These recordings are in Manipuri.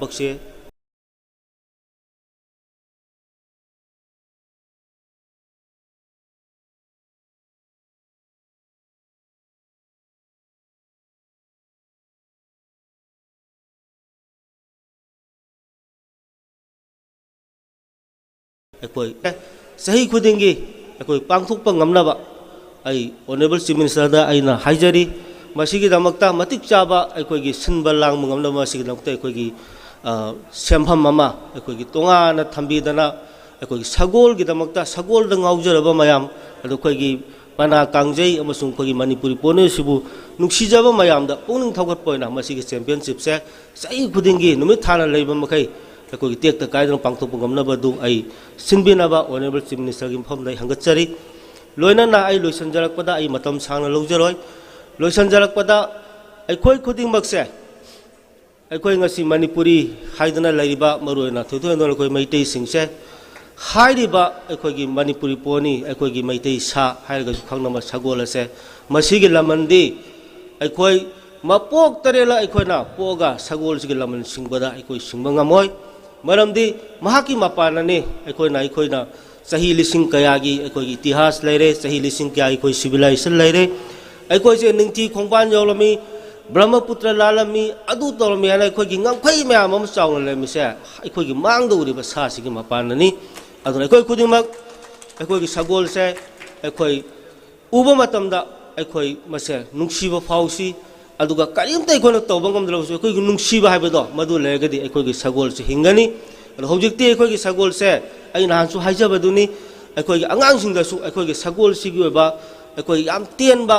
बक्से सही खुदिंगी पांथोप ngमनबा ऑनरेबल चीफ मिनिस्टर अना हाइजरी मसीगिदमक्ता मतिक चाबा अखोगी सिनबा लांग ngमनबा मसीगिदमक्ता अखोगी सेमफम अमा अखोगी तोंगाना थंबीदना अखोगी सगोलगिदमक्ता सगोलद ngauजरबा मयाम अखोगी मना कांगजई अमसुंग अखोगी मणिपुरी पोनेसिबु नुक्सिजबा मयामदा पुनिंग थौगटपोइना मसीगी चैंपियनशिप से सही खुदिंगी नुमित थाना लेबा मखै अखोगी टेक्ता कायदन पांथोप ngमनबदु सिनबिनाबा ऑनरेबल चीफ मिनिस्टर की मफमदai हंगचरी लोइनना लोइसनजरकपदा मतम सांगना लौजरोय लोइसनजरकपदा अखोई खुदिंगमक्से अखोई ngasi मणिपुरी हाइदना लैरिबा मरुयना थोथोन अखोई मैतै सिंगसे हाइरिबा अखोगी मणिपुरी पोनी अखोगी मैतै सा हाइरगा खंगनमा सगोल असे मसीगी लमनदी अखोई मपोक तरेला अखोइना पोगा सगोल सिगी लमन सिंगबदा अखोई सिंगबा ngमोय मरमदी महाकी मपानने अखोइना अखोइना सही लिसिंग कयागी अखोगी इतिहास लेरे सही लिसिंग क्या अखोई सिविलाइजेशन लेरे अखोइसे निंगथि खोंपान यौलमी ब्रह्मपुत्र लालमी अदु तौलमी हाना अखोगी ngमखै मयाम अम चावना लेमिसे अखोगी मांगदौरिबा सासिगी मपाननी अदुना अखोई खुदिमक अखोगी सगोल से अखोई उबा मतमदा अखोई मसे नुंगसिबा फाउसी अदुगा करीमता अखोइना तौबा ngमदलबसु अखोगी नुंगसिबा हाइबदो मदु लेगदी अखोगी सगोल से हिंगनी हौजिक्ति अखोगी सगोल से आई नहानसु हाइजबदुनी अखोगी अंगांसिंगदसु अखोगी सगोल सिगी ओबा अखोगी याम तेनबा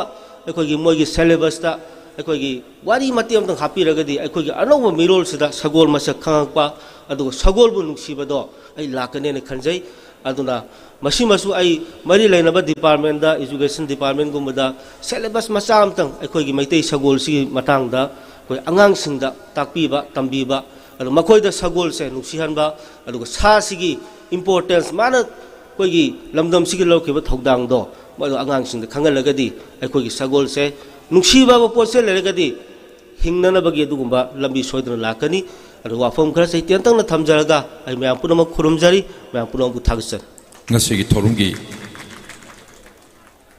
अखोगी मोगी सिलेबसता अखोगी वारी मते अमतंग हापिरगदी अखोगी अनौब मिरोलसिदा सगोल मसक खंगपा अदुगा सगोलबु नुंगसिबदो आई लाकनेने खंजै अदुना मसिमसु आई मरी लेनबा डिपार्टमेंट दा एजुकेशन डिपार्टमेंट गुमदा सिलेबस मचा अमतंग अखोगी मैतै सगोल सिगी मतांगदा कोई अंगांसिंगदा ताकपीबा तंबीबा अदु मखोइदा सगोल से नुंगसिहनबा अदुगा सासिगी इम्पोर्टेंस माना कोई लमदम सिगी लौखिबा थौदांगदो मदु अंगांसिंगदा खंगलगदी अखोगी सगोल से नुंगसिबा पोसे लेरगदी हिंगननबगी अदुगुंबा लंबी सोइदना लाकनी अदु वाफम खरा सही तेंतंगना थमजरगा आई मयाम पुनमक खुरुमजरी मयाम पुनमबु थागसन ngasi thorungi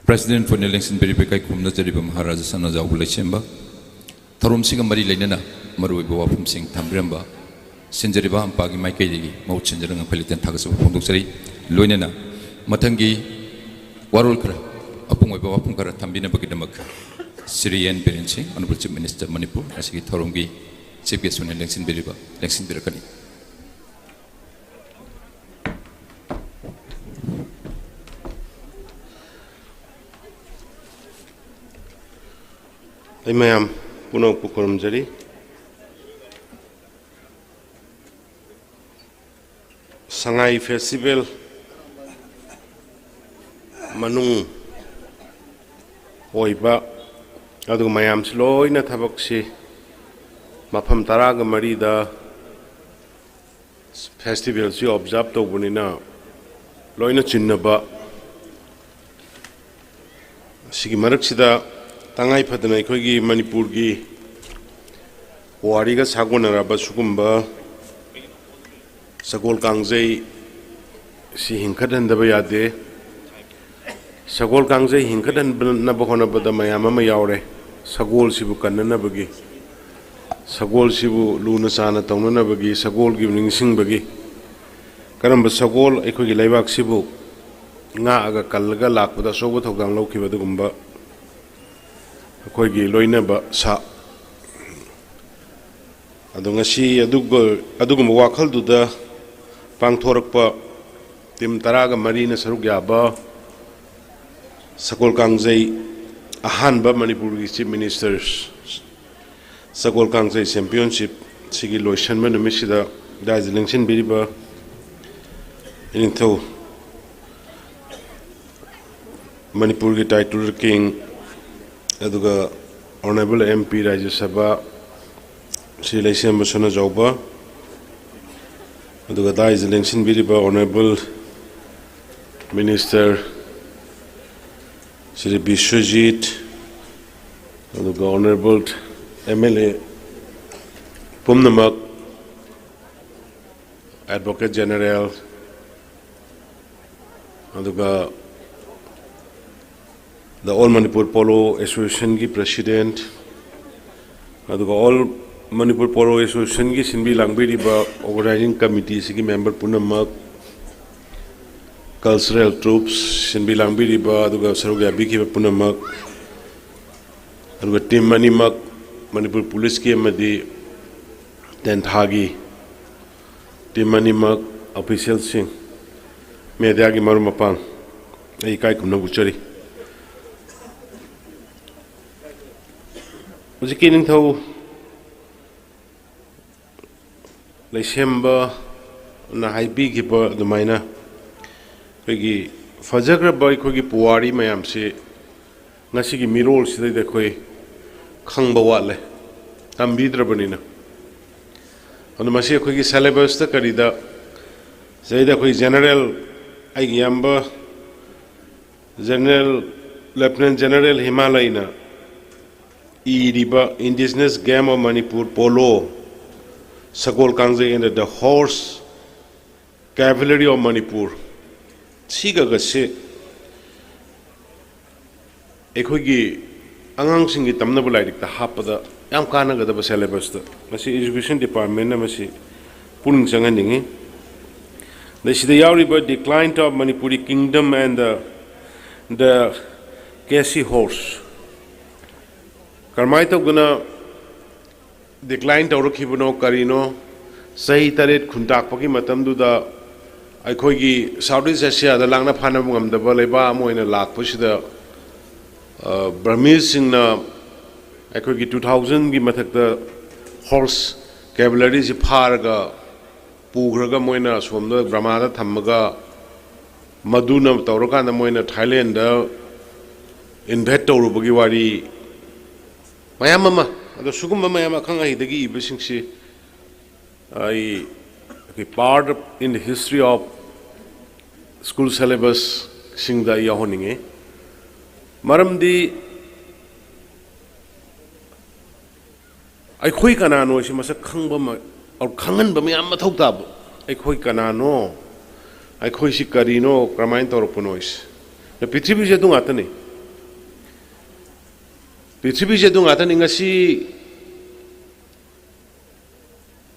president for election verifikai khumna jariba maharaja sana jawbulai chemba thorum siga mari leinana marui bawa phum sing thambramba sinjariba ampagi maikai digi mau chenjarang phaliten thagasu phondokjari loinana mathangi warol khara apung bawa phum khara thambina bagidamak Syrian Berenci honorable chief minister Manipur asigi thorungi chief guest for election veriba election berakani Mayam puno pukurum jari Sangai festival manung oiba adu mayam sloina thabaksi mafam taraga marida festival si observe to bunina loina chinnaba sigi maraksida Tangai Padana Kogi Manipurgi Wariga Sagonaraba Sukumba Sagol Kangjei Si Hinkadan the Bayade Sagol Kangjei Hinkadan Nabahona Bada Mayama Yaure Sagol Sibu Kananabagi Sagol Sibu Lunasana Tonanabagi Sagol giving Sing Bagi Karamba Sagol Ekogi Lavak Sibu Naga Kalaga Lak with a Sobat of Gangloki with the Gumba अखोगी लोइनबा सा अदुंगसी अदुगुम वाखलदुदा पांगथोरकपा टीम तरागा मरीना सरुक याबा सगोल कांगजई अहानबा मणिपुर की चीफ मिनिस्टर सगोल कांगजई चैंपियनशिप सिगी लोइसनबा नुमिसिदा दार्जिलिंगसिन बिरिबा इनिथौ मणिपुर की टाइटल किंग अदुगा ऑनरेबल एमपी राज्य सभा श्री लैसेम बसना जौबा अदुगा दार्जिलिंगसिन बिरिबा ऑनरेबल मिनिस्टर श्री विश्वजीत अदुगा ऑनरेबल एमएलए पुमनमक Advocate General, aduga the All Manipur Polo Association ki President, aduga All Manipur Polo Association ki sinbi langbiri ba organizing committee sigi member punamak, cultural troops sinbi langbiri ba aduga saruga biki ba punamak, aduga team manimak Manipur Police ki amadi Tenthagi, team manimak official sing, media ki maru mapang, ay kai kumna buchari. Ujiki ning thau Leisemba na haibi ki ba dumaina kogi fajagra ba kogi puwari mayam se ngasi ki mirol sidai da koi khangba wale tambidra banina anu masi kogi syllabus ta karida zaida koi general ai yamba general lieutenant general Himalayana Iriba indigenous game of Manipur polo Sagol Kangjei and the horse cavalry of Manipur siga gase ekhogi angang singi tamna bulai dik ta hapada yam kana ga da syllabus ta masi education department na masi puning sangan ningi the sida yauri ba decline of Manipuri kingdom and the Kasi horse Karmai to guna decline to Rukibano Karino, Sahi Taret Kuntak Paki Matamduda, Aikogi, Southeast Asia, the Langna Panamum, the Baleba, Moina Lak, push the Burmese in Aikogi 2000, Gimatak the horse cavalry, Parga, Pugraga Moina, Swamda, Brahmada, Tamaga, Maduna, Tauroka, the Moina, Thailand, in Veto Rubugiwari. Mayamama, the Suguma Mayama Kanga, the Gi Bishingsi, I part in the history of school syllabus, sing the Yahoninge. Maramdi, I quick anano, she must a Kangba or Kangan Bamayama Totab. I quick anano, I quick Carino, Cramain or Ponois. The Pitribi Jadung Atani. Pitribi Jadung Atani ngasi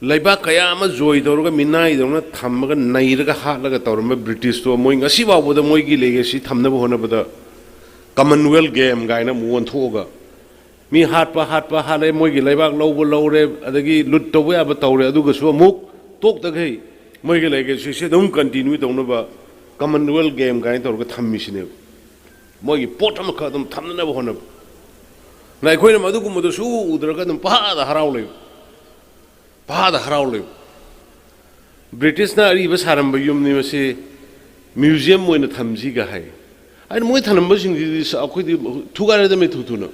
Laiba Kayama Joy, Doroga Minai, Dona Tamaga, Nairaga Hatlaga Torma, British to Moing Asiva with the Moigi legacy, Tamnabona with the Commonwealth game, Gaina Muan Toga. Me Hatpa Hale Moigi, Laiba, Lowe, Adagi, Lutawea, Batore, Adugasua, Mook, talk the gay. Moigi legacy, she don't continue to know Commonwealth game, Gaina or Tammission. Moigi, Potamaka, Tamna Honor. Like when Madukum the Su, the Ragan Pada Harauliv. Pada Harauliv. British na Rivas Harambayum Nimasi Museum when the Tamziga High. I know what numbers in this Tugara the Metutuna.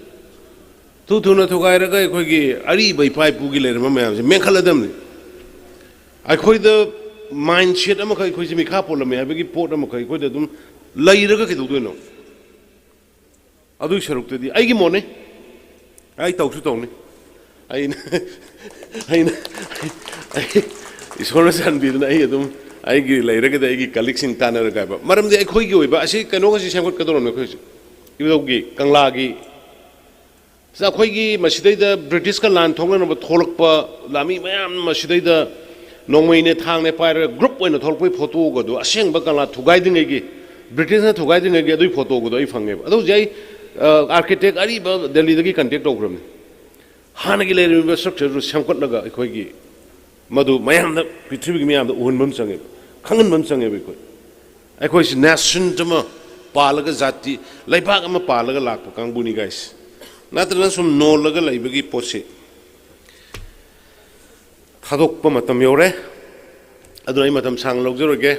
Tutuna Tugara Kogi, Ari by Pipe Bugil, Mekaladam. I call the mind shit Amaka Kuzimi Capola, I beg Port Amaka, Kodum, Lairaga Kiduno. Adu Sharukti, I give money. I talk to Tony. It's honest and didn't I do. I give like a collection tanner gaba. Madam, the Equigi, but I say Canoa is a good Cadron. You will get Kanglagi. Saquigi, Mashida, the British land, Tongan of Tolpa, Lami, Mashida, no way in a town, a pirate group when a Tolpe Potogo, do a shang Bacala to guiding again. British to guiding again, do Potogo, if I'm able. Those architect Ariba, the leader can take over me. Hanagil infrastructure was Shankotlaga, Equigi. Madu, Mayam, the Pitribi Miam, the Unbum sang it. Kangan Bum sang every quick. I question Nation Tama, Palaga Zati, Laipagama Palaga Lak, Kanguni guys. Not unless from no laga Laibagi Posse. Hadok Pamatamore, Adramatam sang Logzoroge.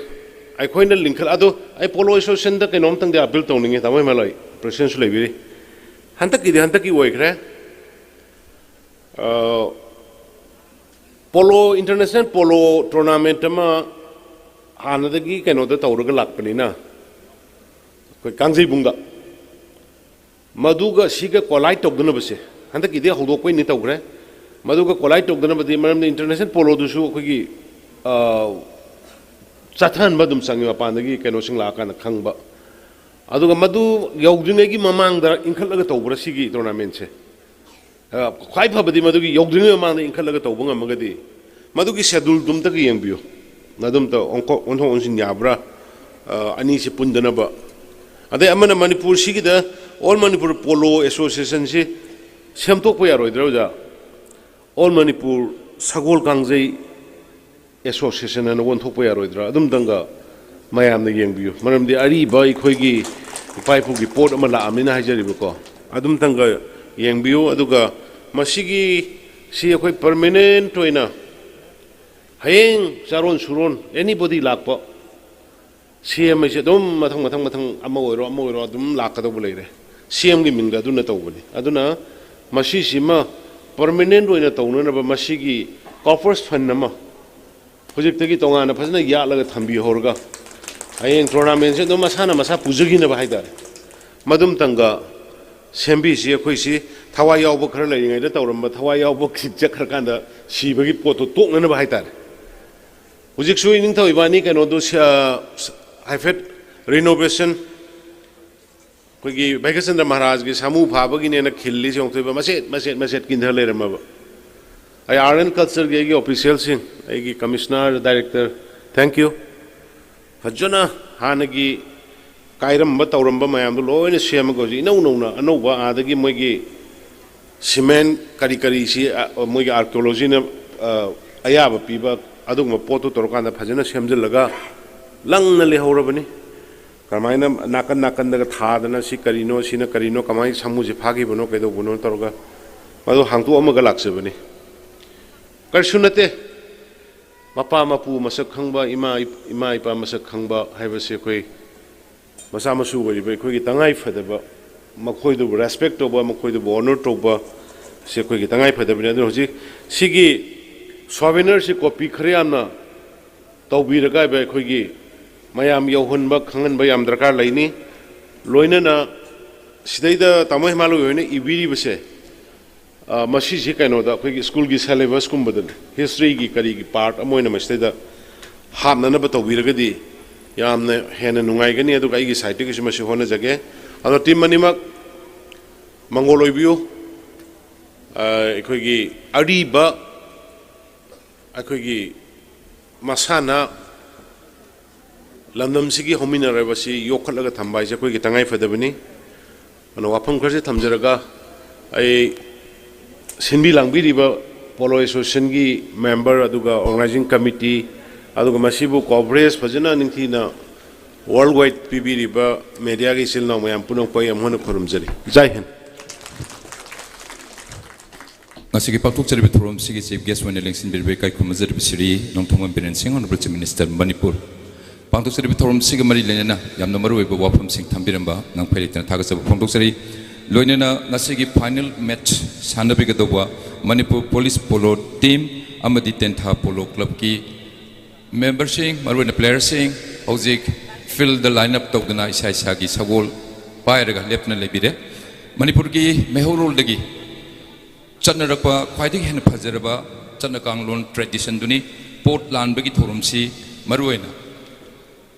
I coined a link. I follow so send the Kenomtan they are built on it. I'm a President Slavery. Hantaki, the Hantaki work, Polo International Polo Tournament, Hanadagi cannot the Tauraga Lakpanina. Kanzi Bunga Maduga Shiga Kolite of the Nobase. Hantaki, they hold up in it. Maduga Kolite of the International Polo to show ꯆꯠꯊꯍꯟꯕ ꯑꯗꯨꯝ ꯆꯪꯉꯤ ꯃꯄꯥꯟꯗꯒꯤ ꯀꯩꯅꯣꯁꯤꯡ ꯂꯥꯛꯑꯀꯥꯟꯗ ꯈꯪꯕ ꯑꯗꯨꯒ ꯃꯗꯨ ꯌꯧꯗ꯭ꯔꯤꯉꯩꯒꯤ ꯃꯃꯥꯡꯗ ꯏꯟꯈꯠꯂꯒ ꯇꯧꯕ꯭ꯔꯥ ꯁꯤꯒꯤ ꯇꯣꯔꯅꯥꯃꯦꯟꯁꯦ ꯈ꯭ꯋꯥꯏ ꯐꯕꯗꯤ ꯃꯗꯨꯒꯤ ꯌꯧꯗ꯭ꯔꯤꯉꯩ ꯃꯃꯥꯡꯗ ꯏꯟꯈꯠꯂꯒ ꯇꯧꯕ ꯉꯝꯃꯒꯗꯤ ꯃꯗꯨꯒꯤ ꯁꯦꯗꯨꯜꯗꯨꯝꯇꯒ ꯌꯦꯡꯕꯤꯌꯨ ꯑꯗꯨꯝꯇ ꯑꯣꯟꯊꯣꯛ ꯑꯣꯟꯁꯤꯟ ꯌꯥꯕ꯭ꯔꯥ ꯑꯅꯤꯁꯤ ꯄꯨꯟꯗꯅꯕ ꯑꯗꯩ ꯑꯃꯅ ꯃꯅꯤꯄꯨꯔꯁꯤꯒꯤꯗ ꯑꯣꯜ ꯃꯅꯤꯄꯨꯔ ꯄꯣꯂꯣ ꯑꯦꯁꯣꯁꯤꯌꯦꯁꯟꯁꯤ ꯁꯦꯝꯗꯣꯛꯄ ꯌꯥꯔꯣꯏꯗ꯭ꯔꯥ ꯑꯣꯖꯥ ꯑꯣꯜ ꯃꯅꯤꯄꯨꯔ ꯁꯒꯣꯜ ꯀꯥꯡꯖꯩ ꯑꯦꯁꯣꯁꯤꯌꯦꯁꯟ ꯑꯅ ꯑꯣꯟꯊꯣꯛꯄ ꯌꯥꯔꯣꯏꯗ꯭ꯔꯥ ꯑꯗꯨꯝꯇꯪꯒ ꯃꯌꯥꯝꯅ ꯌꯦꯡꯕꯤꯌꯨ ꯃꯔꯝꯗꯤ ꯑꯔꯤꯕ ꯑꯩꯈꯣꯏꯒꯤ ꯏꯄꯥ ꯏꯄꯨꯒꯤ ꯄꯣꯠ ꯑꯃ ꯂꯥꯛꯑꯝꯅꯤꯅ ꯍꯥꯏꯖꯔꯤꯕꯀꯣ ꯑꯗꯨꯝꯇꯪꯒ ꯌꯦꯡꯕꯤꯌꯨ ꯑꯗꯨꯒ ꯃꯁꯤꯒꯤ ꯑꯩꯈꯣꯏ ꯄꯔꯃꯦꯅꯦꯟꯠ ꯑꯣꯏꯅ ꯍꯌꯦꯡ ꯆꯥꯔꯣꯟ ꯁꯨꯔꯣꯟ ꯑꯦꯅꯤꯕꯣꯗꯤ ꯂꯥꯛꯄ ꯁꯦꯝꯁꯦ ꯑꯗꯨꯝ ꯃꯊꯪ ꯑꯃ ꯑꯣꯏꯔꯣ ꯑꯗꯨꯝ ꯂꯥꯛꯀꯗꯧꯕ ꯂꯩꯔꯦ ꯁꯦꯝꯒꯤ ꯃꯤꯡꯗ ꯑꯗꯨꯅ ꯇꯧꯕꯅꯤ ꯑꯗꯨꯅ ꯃꯁꯤꯁꯤꯃ ꯄꯔꯃꯦꯅꯦꯟꯠ ꯑꯣꯏꯅ ꯇꯧꯅꯅꯕ ꯃꯁꯤꯒꯤ ꯀꯣꯔꯄꯁ ꯐꯟ ꯑꯃ ꯍꯧꯖꯤꯛꯇꯒꯤ ꯇꯣꯉꯥꯟꯅ ꯐꯖꯅ ꯌꯥꯠꯂꯒ ꯊꯝꯕꯤꯍꯧꯔꯒ ꯍꯌꯦꯡ ꯇꯣꯔꯅꯥꯃꯦꯟꯁꯦ ꯑꯗꯨꯝ ꯃꯁꯥꯅ ꯃꯁꯥ ꯄꯨꯖꯈꯤꯅꯕ ꯍꯥꯏꯇꯥꯔꯦ ꯃꯗꯨꯝꯇꯪꯒ ꯁꯦꯝꯕꯤꯁꯤ ꯑꯩꯈꯣꯏꯁꯤ ꯊꯋꯥꯏ ꯌꯥꯎꯕ ꯈꯔ ꯂꯩꯔꯤꯉꯩꯗ ꯇꯧꯔꯝꯕ ꯊꯋꯥꯏ ꯌꯥꯎꯕ ꯆꯠꯈ꯭ꯔꯀꯥꯟꯗ ꯁꯤꯕꯒꯤ ꯄꯣꯠꯇꯣ ꯇꯣꯛꯅꯅꯕ ꯍꯥꯏꯇꯥꯔꯦ ꯍꯧꯖꯤꯛꯁꯨ ꯏꯅꯤꯡꯊꯧ ꯏꯕꯥꯅꯤ ꯀꯩꯅꯣꯗꯣ ꯍꯥꯏꯐꯦꯠ ꯔꯤꯅꯣꯚꯦꯁꯟ ꯑꯩꯈꯣꯏꯒꯤ ꯚꯩꯒꯆꯟꯗ꯭ꯔ ꯃꯍꯥꯔꯥꯖꯒꯤ ꯁꯥꯃꯨ ꯐꯥꯕꯒꯤꯅꯦꯅ ꯈꯤꯜꯂꯤꯁꯤ ꯑꯃꯨꯛꯇꯣꯏꯕ ꯃꯆꯦꯠ ꯀꯤꯟꯊ ꯂꯩꯔꯝꯃꯕ ꯑꯩ ꯑꯥꯔꯠ ꯑꯦꯟ ꯀꯜꯆꯔꯒꯤ ꯑꯩꯒꯤ ꯑꯣꯐꯤꯁꯤꯌꯦꯜꯁꯤꯡ ꯑꯩꯒꯤ ꯀꯃꯤꯁꯅꯔ ꯗꯥꯏꯔꯦꯛꯇꯔ ꯊꯦꯡꯛ ꯌꯨ ꯐꯖꯅ ꯍꯥꯟꯅꯒꯤ ꯀꯥꯏꯔꯝꯕ ꯇꯧꯔꯝꯕ ꯃꯌꯥꯝꯗꯣ ꯂꯣꯏꯅ ꯁꯦꯝꯃꯒ ꯍꯧꯖꯤꯛ ꯏꯅꯧ ꯅꯧꯅ ꯑꯅꯧꯕ ꯑꯥꯗꯒꯤ ꯃꯣꯏꯒꯤ ꯁꯤꯃꯦꯟ ꯀꯔꯤꯁꯤ ꯃꯣꯏꯒꯤ ꯑꯥꯔꯀꯤꯑꯣꯂꯣꯖꯤꯅ ꯑꯌꯥꯕ ꯄꯤꯕ ꯑꯗꯨꯒꯨꯝꯕ ꯄꯣꯠꯇꯨ ꯇꯧꯔꯀꯥꯟꯗ ꯐꯖꯅ ꯁꯦꯝꯖꯤꯜꯂꯒ ꯂꯪꯅ ꯂꯩꯍꯧꯔꯕꯅꯤ ꯀꯃꯥꯏꯅ ꯅꯥꯀꯟꯗꯒ ꯊꯥꯗꯅ ꯁꯤ ꯀꯔꯤꯅꯣ ꯁꯤꯅ ꯀꯔꯤꯅꯣ ꯀꯃꯥꯏꯅ ꯁꯥꯃꯨꯁꯤ ꯐꯥꯈꯤꯕꯅꯣ ꯀꯩꯗꯧꯕꯅꯣ ꯇꯧꯔꯒ ꯃꯗꯨ ꯍꯥꯡꯇꯣꯛꯑꯝꯃꯒ ꯂꯥꯛꯆꯕꯅꯤ ꯀꯔꯤꯁꯨ ꯅꯠꯇꯦ ꯃꯄꯥ ꯃꯄꯨ ꯃꯁꯛ ꯈꯪꯕ ꯏꯃꯥ ꯏꯄꯥ ꯃꯁꯛ ꯈꯪꯕ ꯍꯥꯏꯕꯁꯤ ꯑꯩꯈꯣꯏ ꯃꯆꯥ ꯃꯁꯨ ꯑꯣꯏꯔꯤꯕ ꯑꯩꯈꯣꯏꯒꯤ ꯇꯉꯥꯏ ꯐꯗꯕ ꯃꯈꯣꯏꯗꯨꯕꯨ ꯔꯦꯁꯄꯦꯛ ꯇꯧꯕ ꯃꯈꯣꯏꯗꯨꯕꯨ ꯑꯣꯅꯔ ꯇꯧꯕ ꯁꯤ ꯑꯩꯈꯣꯏꯒꯤ ꯇꯉꯥꯏ ꯐꯗꯕꯅꯤ ꯑꯗꯨꯅ ꯍꯧꯖꯤꯛ ꯁꯤꯒꯤ ꯁꯣꯚꯦꯅꯔꯁꯤ ꯀꯣꯄꯤ ꯈꯔ ꯌꯥꯝꯅ ꯇꯧꯕꯤꯔꯒ ꯑꯩꯈꯣꯏꯒꯤ ꯃꯌꯥꯝ ꯌꯧꯍꯟꯕ ꯈꯪꯍꯟꯕ ꯌꯥꯝ ꯗꯔꯀꯥꯔ ꯂꯩꯅꯤ ꯂꯣꯏꯅꯅ ꯁꯤꯗꯩꯗ ꯇꯥꯃꯣ ꯍꯤꯃꯥꯂꯣꯏ ꯍꯣꯏꯅ ꯏꯕꯤꯔꯤꯕꯁꯦ ꯃꯁꯤꯁꯤ ꯀꯩꯅꯣꯗ ꯑꯩꯈꯣꯏꯒꯤ ꯁ꯭ꯀꯨꯜꯒꯤ ꯁꯦꯂꯦꯕꯁꯀꯨꯝꯕꯗꯅꯤ ꯍꯤꯁꯇ꯭ꯔꯤꯒꯤ ꯀꯔꯤꯒꯤ ꯄꯥꯔꯠ ꯑꯃ ꯑꯣꯏꯅ ꯃꯁꯤꯗꯩꯗ ꯍꯥꯞꯅꯅꯕ ꯇꯧꯕꯤꯔꯒꯗꯤ ꯌꯥꯝꯅ ꯍꯦꯟꯅ ꯅꯨꯡꯉꯥꯏꯒꯅꯤ ꯑꯗꯨꯒ ꯑꯩꯒꯤ ꯁꯥꯏꯠꯇꯒꯤꯁꯨ ꯃꯁꯤ ꯍꯣꯠꯅꯖꯒꯦ ꯑꯗꯣ ꯇꯤꯝ ꯑꯅꯤꯃꯛ ꯃꯪꯒꯣꯜ ꯑꯣꯏꯕꯤꯌꯨ ꯑꯩꯈꯣꯏꯒꯤ ꯑꯔꯤꯕ ꯑꯩꯈꯣꯏꯒꯤ ꯃꯁꯥꯟꯅ ꯂꯝꯗꯝꯁꯤꯒꯤ ꯍꯧꯃꯤꯟꯅꯔꯕꯁꯤ ꯌꯣꯛꯈꯠꯂꯒ ꯊꯝꯕ ꯍꯥꯏꯁꯦ ꯑꯩꯈꯣꯏꯒꯤ ꯇꯉꯥꯏ ꯐꯗꯕꯅꯤ ꯑꯗꯨꯅ ꯋꯥꯐꯝ ꯈꯔꯁꯦ ꯊꯝꯖꯔꯒ ꯑꯩ ꯁꯤꯟꯕꯤ ꯂꯥꯡꯕꯤꯔꯤꯕ ꯄꯣꯂꯣ ꯑꯦꯁꯣꯁꯤꯌꯦꯁꯟꯒꯤ ꯃꯦꯝꯕꯔ ꯑꯗꯨꯒ ꯑꯣꯔꯒꯅꯥꯏꯖꯤꯡ ꯀꯃꯤꯇꯤ ꯑꯗꯨꯒ ꯃꯁꯤꯕꯨ ꯀꯣꯚꯔꯦꯖ ꯐꯖꯅ ꯅꯤꯡꯊꯤꯅ ꯋꯥꯔꯜ ꯋꯥꯏꯗ ꯄꯤꯕꯤꯔꯤꯕ ꯃꯦꯗꯤꯌꯥꯒꯤ ꯏꯆꯤꯜ ꯏꯅꯥꯎ ꯃꯌꯥꯝ ꯄꯨꯝꯅꯃꯛ ꯑꯩ ꯑꯃꯨꯛ ꯍꯟꯅ ꯈꯨꯔꯨꯝꯖꯔꯤ ꯖꯥꯏ ꯍꯤꯟꯗ ꯉꯁꯤꯒꯤ ꯄꯥꯡꯊꯣꯛꯆꯔꯤꯕ ꯊꯧꯔꯝꯁꯤꯒꯤ ꯆꯤꯐ ꯒꯦꯁ ꯑꯣꯏꯅ ꯂꯦꯡꯁꯤꯟꯕꯤꯔꯤꯕ ꯏꯀꯥꯏ ꯈꯨꯔꯨꯝꯖꯔꯤꯕ ꯁ꯭ꯔꯤ ꯅꯣꯡꯊꯣꯝꯕꯝ ꯕꯤꯔꯦꯟ ꯁꯤꯡ ꯑꯣꯅꯔꯦꯕꯜ ꯆꯤꯐ ꯃꯤꯅꯤꯁꯇꯔ ꯃꯅꯤꯄꯨꯔ ꯄꯥꯡꯊꯣꯛꯆꯔꯤꯕ ꯊꯧꯔꯝꯁꯤꯒ ꯃꯔꯤ ꯂꯩꯅꯅ ꯌꯥꯝꯅ ꯃꯔꯨꯑꯣꯏꯕ ꯋꯥꯐꯝꯁꯤꯡ ꯊꯝꯕꯤꯔꯝꯕ ꯉꯥꯡꯐꯩ ꯂꯩꯇꯅ ꯊꯥꯒꯠꯆꯕ ꯐꯣꯡꯗꯣꯛꯆꯔꯤ ꯂꯣꯏꯅꯅ ꯉꯁꯤꯒꯤ ꯐꯥꯏꯅꯦꯜ ꯃꯦꯠꯆ ꯁꯥꯟꯅꯕꯤꯒꯗꯧꯕ ꯃꯅꯤꯄꯨꯔ ꯄꯨꯂꯤꯁ ꯄꯣꯂꯣ ꯇꯤꯝ ꯑꯃꯗꯤ ꯇꯦꯟꯊꯥ ꯄꯣꯂꯣ ꯀ꯭ꯂꯕꯀꯤ ꯃꯦꯝꯕꯔꯁꯤꯡ ꯃꯔꯨꯑꯣꯏꯅ ꯄ꯭ꯂꯦꯌꯔꯁꯤꯡ ꯍꯧꯖꯤꯛ ꯐꯤꯜꯗ ꯂꯥꯏꯟ ꯑꯞ ꯇꯧꯗꯨꯅ ꯏꯁꯥ ꯏꯁꯥꯒꯤ ꯁꯒꯣꯜ ꯄꯥꯏꯔꯒ ꯂꯦꯞꯇꯨꯅ ꯂꯩꯕꯤꯔꯦ ꯃꯅꯤꯄꯨꯔꯒꯤ ꯃꯩꯍꯧꯔꯣꯜꯗꯒꯤ ꯆꯠꯅꯔꯛꯄ ꯈ꯭ꯋꯥꯏꯗꯒꯤ ꯍꯦꯟꯅ ꯐꯖꯔꯕ ꯆꯠꯅ ꯀꯥꯡꯂꯣꯟ ꯇ꯭ꯔꯦꯗꯤꯁꯟꯗꯨꯅꯤ ꯄꯣꯠ ꯂꯥꯟꯕꯒꯤ ꯊꯧꯔꯝꯁꯤ ꯃꯔꯨꯑꯣꯏꯅ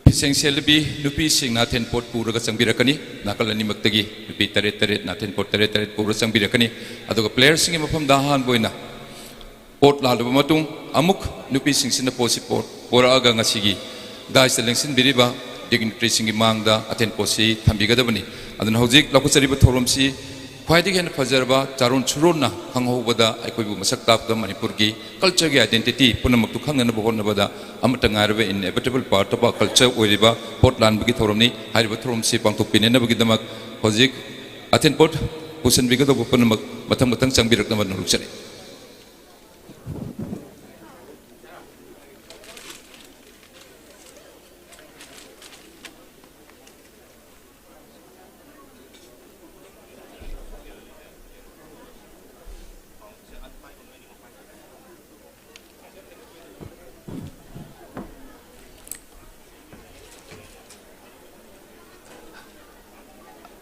ꯐꯤꯁꯦꯡ ꯁꯦꯜꯂꯕꯤ ꯅꯨꯄꯤꯁꯤꯡ ꯅꯥꯊꯦꯟ ꯄꯣꯠ ꯄꯨꯔꯒ ꯆꯪꯕꯤꯔꯛꯀꯅꯤ ꯅꯥꯀꯜ ꯑꯅꯤꯃꯛꯇꯒꯤ ꯅꯨꯄꯤ 8 ꯅꯥꯊꯦꯟ ꯄꯣꯠ 8 ꯄꯨꯔꯒ ꯆꯪꯕꯤꯔꯛꯀꯅꯤ ꯑꯗꯨꯒ ꯄ꯭ꯂꯦꯌꯔꯁꯤꯡꯒꯤ ꯃꯐꯝꯗ ꯑꯍꯥꯟꯕ ꯑꯣꯏꯅ ꯄꯣꯠ ꯂꯥꯜꯂꯕ ꯃꯇꯨꯡ ꯑꯃꯨꯛ ꯅꯨꯄꯤꯁꯤꯡꯁꯤꯅ ꯄꯣꯠꯁꯤ ꯄꯣꯔꯛꯑꯒ ꯉꯁꯤꯒꯤ ꯗꯥꯏꯁꯇ ꯂꯦꯡꯁꯤꯟꯕꯤꯔꯤꯕ ꯗꯤꯒꯅꯤꯇ꯭ꯔꯤꯁꯤꯡꯒꯤ ꯃꯥꯡꯗ ꯑꯊꯦꯟ ꯄꯣꯠꯁꯤ ꯊꯝꯕꯤꯒꯗꯕꯅꯤ ꯑꯗꯨꯅ ꯍꯧꯖꯤꯛ ꯂꯧꯈꯠꯆꯔꯤꯕ ꯊꯧꯔꯝꯁꯤ ꯈ꯭ꯋꯥꯏꯗꯒꯤ ꯍꯦꯟꯅ ꯐꯖꯔꯕ ꯆꯥꯔꯣꯟ ꯁꯨꯔꯣꯟꯅ ꯈꯪꯍꯧꯕꯗ ꯑꯩꯈꯣꯏꯕꯨ ꯃꯁꯛ ꯇꯥꯛꯄꯗ ꯃꯅꯤꯄꯨꯔꯒꯤ ꯀꯜꯆꯔꯒꯤ ꯑꯥꯏꯗꯦꯟꯇꯤꯇꯤ ꯄꯨꯝꯅꯃꯛꯇꯨ ꯈꯪꯅꯅꯕ ꯍꯣꯠꯅꯕꯗ ꯑꯃꯠꯇ ꯉꯥꯏꯔꯕ ꯏꯟꯑꯦꯕꯤꯇꯦꯕꯜ ꯄꯥꯔꯠ ꯑꯣꯐ ꯀꯜꯆꯔ ꯑꯣꯏꯔꯤꯕ ꯄꯣꯠ ꯂꯥꯟꯕꯒꯤ ꯊꯧꯔꯝꯅꯤ ꯍꯥꯏꯔꯤꯕ ꯊꯧꯔꯝꯁꯤ ꯄꯥꯡꯊꯣꯛꯄꯤꯅꯅꯕꯒꯤꯗꯃꯛ ꯍꯧꯖꯤꯛ ꯑꯊꯦꯟ ꯄꯣꯠ ꯄꯨꯁꯤꯟꯕꯤꯒꯗꯧꯕ ꯄꯨꯝꯅꯃꯛ ꯃꯊꯪ ꯆꯪꯕꯤꯔꯛꯅꯕ ꯅꯣꯛꯆꯔꯤ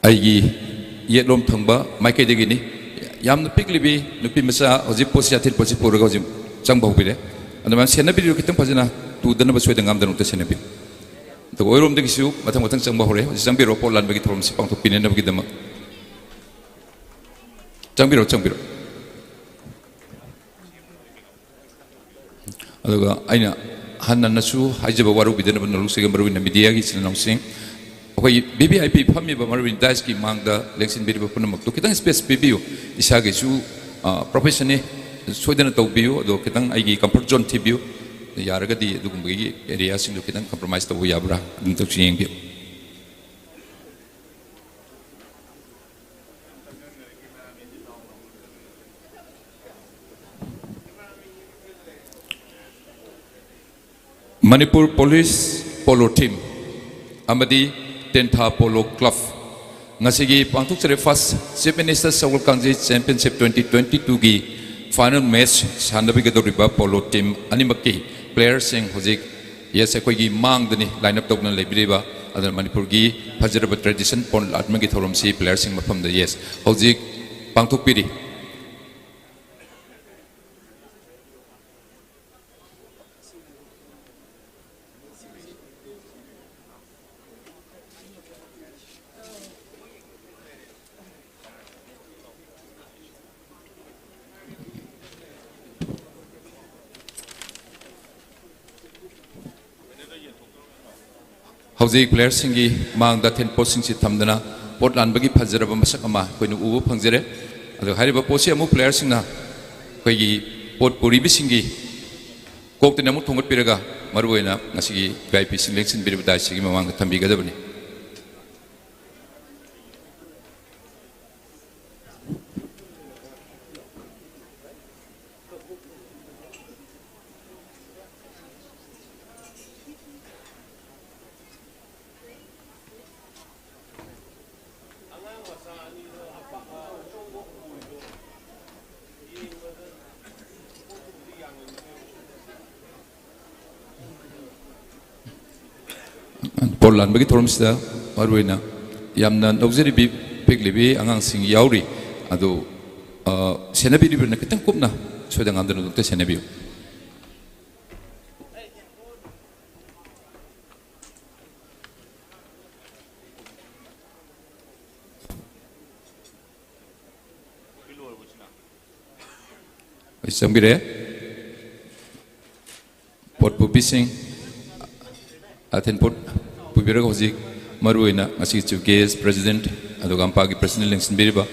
ꯑꯩꯒꯤ ꯌꯦꯠꯂꯣꯝ ꯊꯪꯕ ꯃꯥꯏꯀꯩꯗꯒꯤꯅꯤ ꯌꯥꯝꯅ ꯄꯤꯛꯂꯤꯕꯤ ꯅꯨꯄꯤ ꯃꯆꯥ ꯍꯧꯖꯤꯛ ꯄꯣꯠꯁꯤ ꯑꯊꯦꯟ ꯄꯣꯠꯁꯤ ꯄꯨꯔꯒ ꯍꯧꯖꯤꯛ ꯆꯪꯕ ꯍꯧꯕꯤꯔꯦ ꯑꯗꯨꯃꯥꯏꯅ ꯁꯦꯟꯅꯕꯤꯔꯤꯕ ꯈꯤꯇꯪ ꯐꯖꯅ tudan ba soida ngam dan uta senabi to oirom de kisu matang matang changba hore changbiro polan bagi thorom si pangthok pinen bagi dama changbiro aduga aina hanna nasu haijaba waru bidana banalu se gambaru na media gi sinau sing okoi BBIP phami ba maru das ki mangda lengsin biri ba punamak to kitang space bibiu isa ge su professional soidana tawbiu do kitang ai gi comfort zone thibiu yaraga di dugum gi area sing do kitang compromise to yabra dum to ching bi Manipur Police Polo Team amadi Tenta Polo Club ngasigi pangtuk sere first Chief Minister Sagol Kangjei Championship 2022 gi final match sandabi gadoriba polo team animaki players sing hojik yes koi gi mang dani lineup tokna lebiriba adar Manipur gi fajaraba tradition pon atmagi thorom si players sing mafam da yes hojik pangtuk piri Hauji players singi mang da 10 post sing si thamdana pot lan bagi phajraba masak ama koinu ubu phangjere ado hariba posi amu players sing na koi gi pot puri bi singi kok te namu thongot piraga maruena ngasigi VIP selection bir badai sigi mamang thambi gadabani Polan bagi thorom sida maruena yamna nokjeri bi peklibi angang sing yauri ado senabi ri na kitang kupna soida ngam danu te senabi Isambire pot pupising Aten pot pubiraga hojik maruina asi chief guest president aduga ampagi president election biriba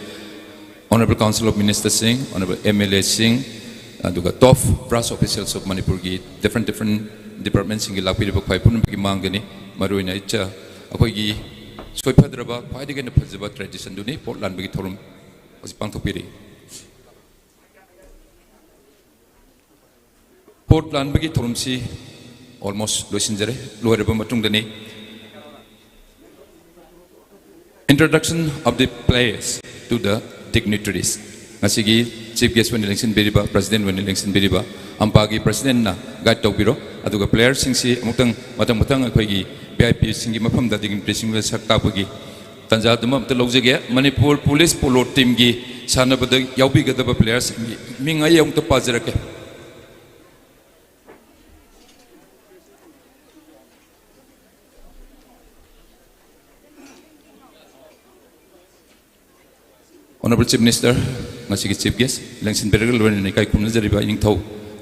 honorable council of ministers sing honorable MLA sing aduga top brass officials of Manipur gi different departments sing la piriba khai pun gi mangani maruina icha akoi gi soipadraba khaidige na phajaba tradition duni portland bagi thorum osi pangthopiri portland bagi thorum si almost loisinjare loireba matung dani introduction of the players to the dignitaries ngasigi chief guest when election beriba president when election beriba ampagi president na guide tawbiro aduga players sing si amutang matang akhoi VIP singi mafam da dignitaries sing sakta bagi tanja duma amta logjege Manipur police polo team gi sanabada yaubi gadaba players mingai amta pajarake Honorable Chief Minister, ngasigi Chief Guest, election berkel wen ni kai kumna jariba ing thau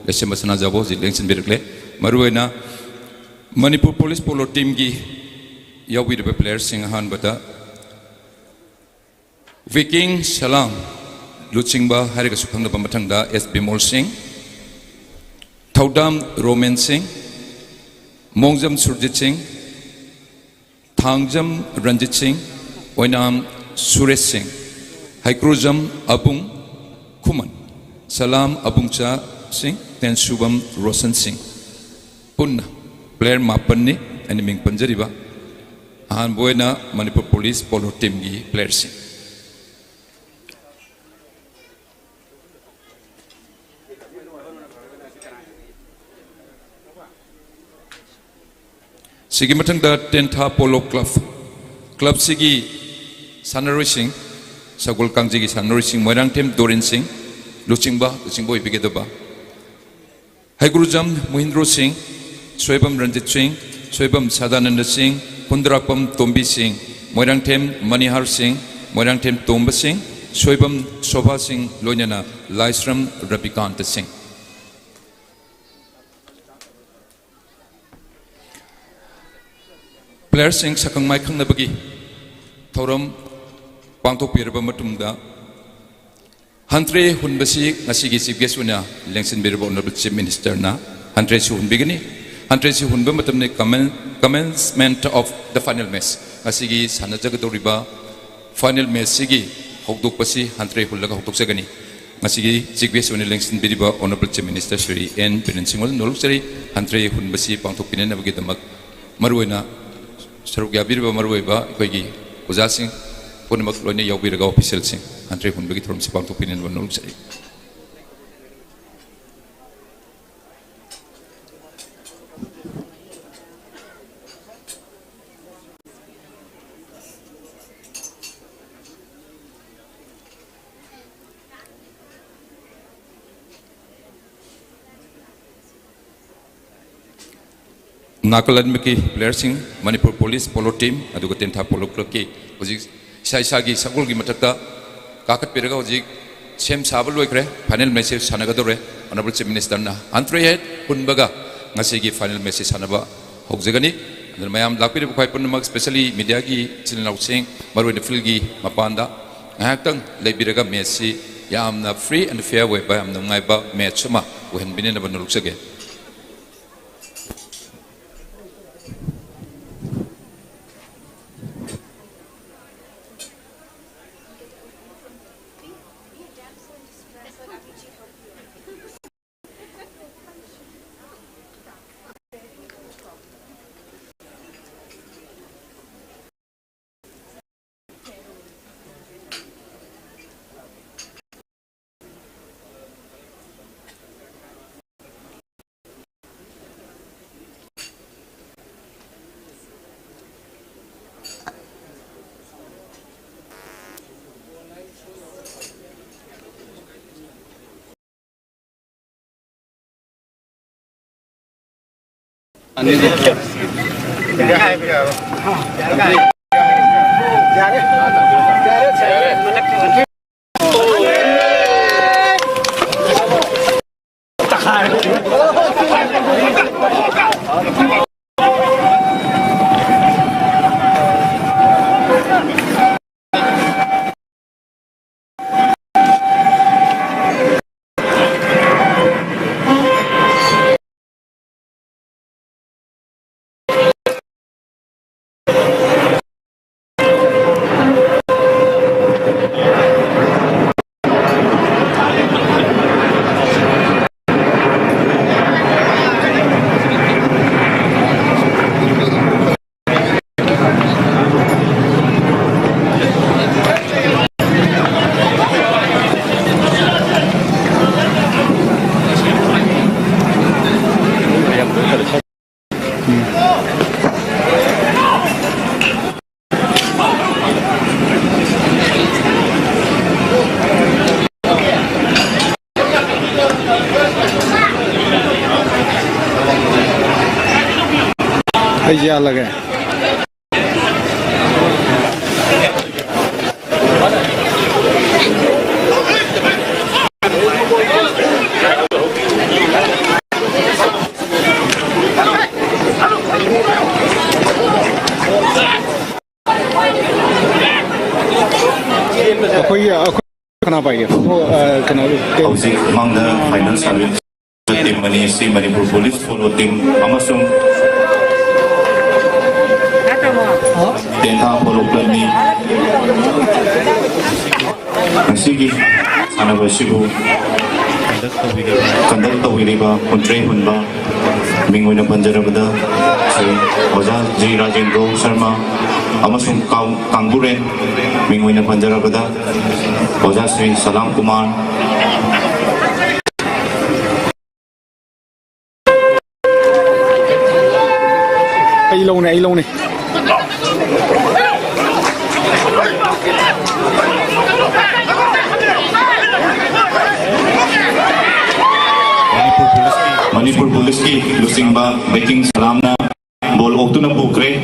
lesem basana jabo ji election berkle maruena Manipur Police Polo Team gi yawi de players sing han bata Viking Salam Luchingba hari ka sukhang da pamathang da S Bimol Singh Thaudam Roman Singh Mongjam Surjit Singh Thangjam Ranjit Singh Oinam Suresh Singh Haikrujam Abung Kuman Salam Abungcha Singh Ten Shubham Roshan Singh Punna player mapanni animing panjariba han boina Manipur Police Polo Team gi player sing Sigi matang da Tenta Polo Club sigi Sanari Singh Sagol Kangjei Sanari Singh Moirang Team Dorin Singh Luchingba Ibigedaba Haigurujam Mohindro Singh Soibam Ranjit Singh, Soibam Sadananda Singh, Kundrakpam Tombi Singh, Moirangtem Manihar Singh, Moirangtem Tomba Singh, Soibam Shobha Singh Lonyana, Laisram Rabikanta Singh. Player Singh Sakang Mai Khangnabagi, Thoram Pangtok Piraba Matumda, Hantre Hunbasi, Nasigi Chief Guest Una, Lengsin Birabo Honorable Chief Minister Na, Hantre Shun Bigini, Hantre Shun Bamatamne commencement of the final match. Nasigi Sanajagatoriba, final match Sigi, Hokduk Pasi, Hantre Hulaga Hokduk Sagani. Nasigi Chief Guest Una Lengsin Biriba Honorable Chief Minister Sri N. Peninsingol, Noluxari, Hantre Hunbasi, Pangtok Pinanabagamak, Maruena, Sarugya Biriba Marueba, Quagi, Uzasing. Punamak Lone Yobiraga official sing, Andre Hunbagi from Sipang opinion one no say. Nakalan Miki, player sing, Manipur Police Polo Team, Adugotenta Polo Club, Saisagi Sagol Matata, Kakat Piraga, Sem Sabalwekre, final message Sanagadore, Honorable Chief Minister Na, Andre Head, Hunbaga, Nasigi final message Sanaba, Hogzagani, and Mayam Lapid Paipunamak, especially Midiagi, Chinau Singh, Marwin Filgi, Mapanda, Actang, Labiraga Messi, Yamna free and fair way by Amnaiba, Mechuma, who had been in a Banuxage. क्या लगे कोई करना पाएगा वो करना Housing among the final service team Manipur Police follow team amasung Tenta follow club ni Sigi Sanabasibu conduct wiriba Kuntre Hunba Mingwina Banjarabada Sri Oza Ji Rajendro Sharma amasung Kangburen Mingwina Banjarabada Oza Sri Salam Kumar ai lâu này Manipur Police ki lusingba baking salam na bol oktu na bukre.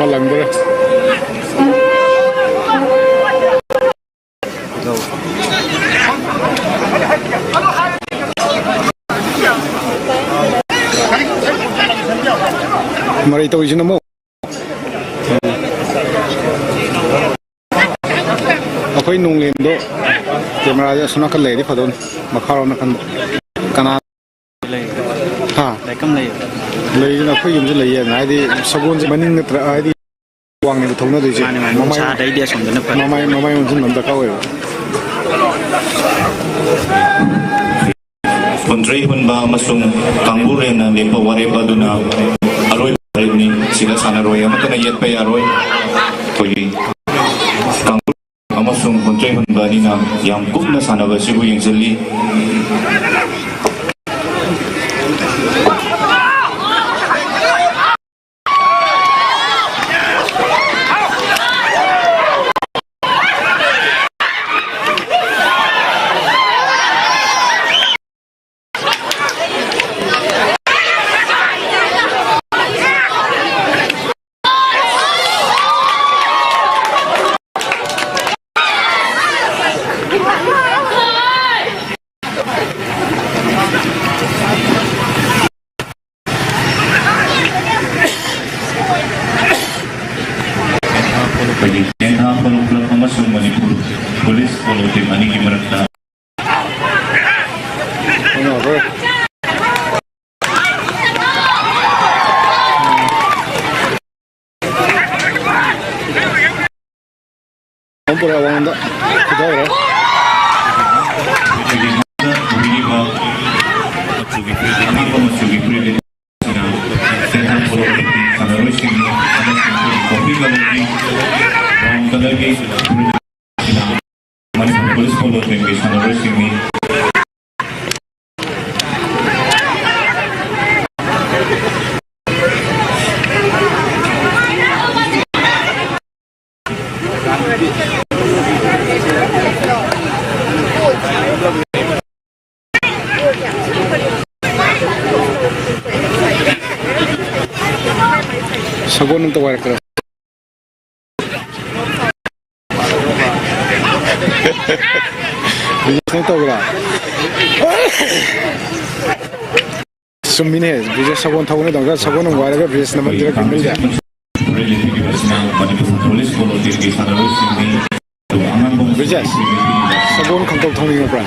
Malang ber. Mari tahu je nama. Aku ini nungguin do. Kamera aja sana kan lagi padon. Makaro nak kan kanan. Ha. Lagi nak aku yang je lagi. Nadi sabun je maning nak terakhir. Wang ni betul nak tu je. Mamai untuk nampak kau ya. Kontrai hunba masung Kangbure na lepa wareba duna aroy ni sila sana roy amata na yet pa aroy koyi Kangbure amasung kontrai hunba ni na yang kup na sana ba sibu yang jeli Manipur Police follow the money gimarata. Por awang anda. Kita ya. Police follow the money Sagol untuk warga keras. Biasanya tahu lah. Sumine, biasa sagol tahu ni dongga sagol nung warga biasa nama dia kembali dah. Biasa sagol kantor tahu ni apa?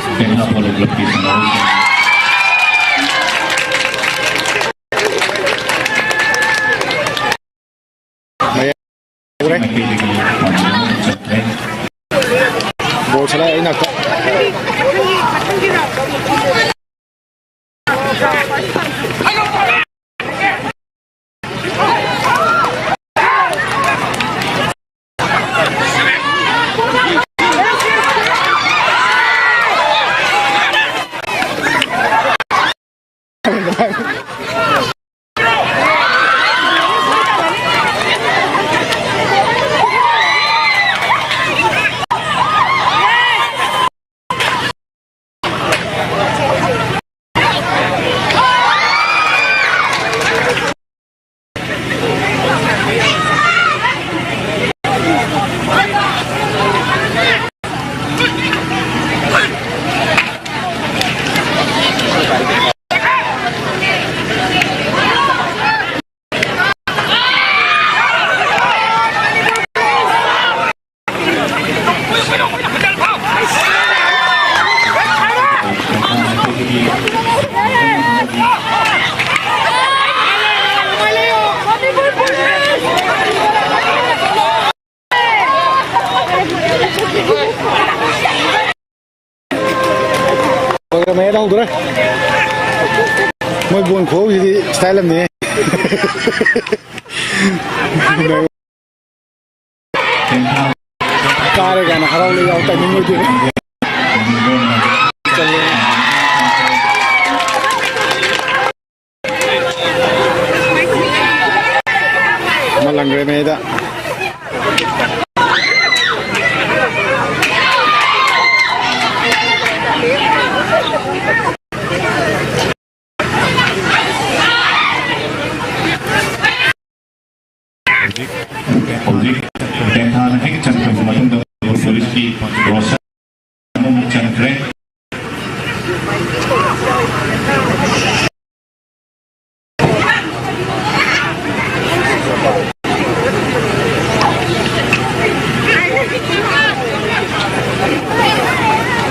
Bol sana enak tak? Mấy đâu rồi? Mới buồn khổ gì style làm gì? Kare kan harau le yau ta ni tu. Malangre me da.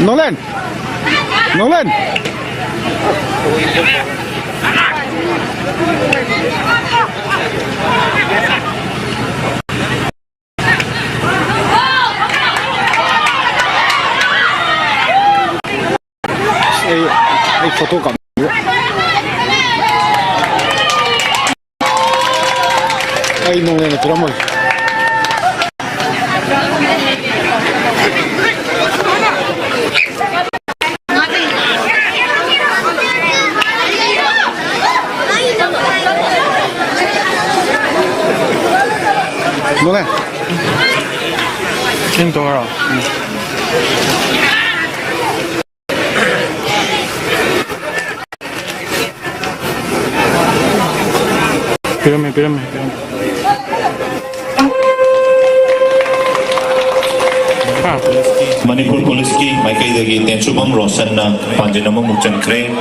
Nolan, Nolan. Ay photo kam. Ay Nolan itu ramai. Nolan. Kim toh? Espérame. Manipur Police ki maikai dagi Tenchubam Rosan na panjanama mukchan kre.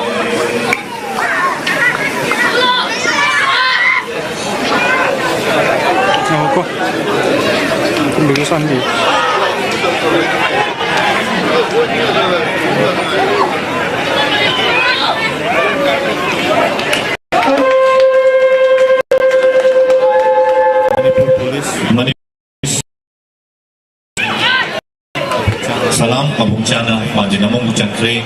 Apa? Kebiasaan dia. Salam pabungcana panjanama mukchan kre.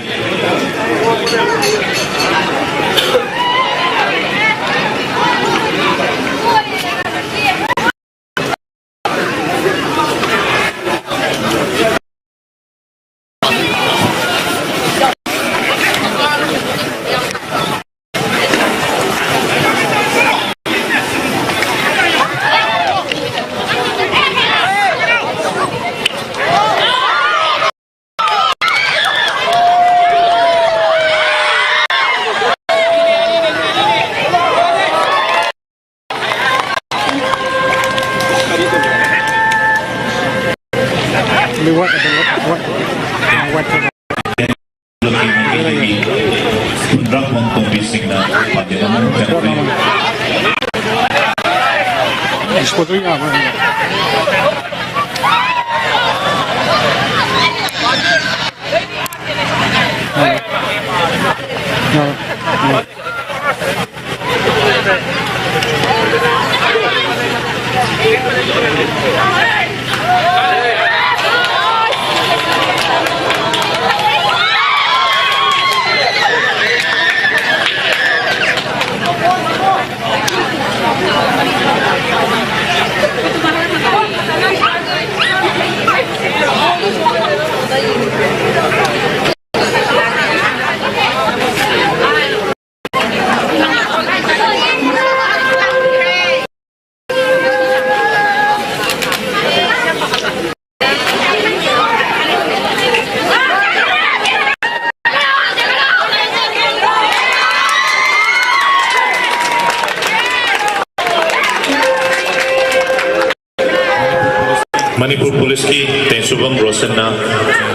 Manipur Police ki Tenchubam Rosan na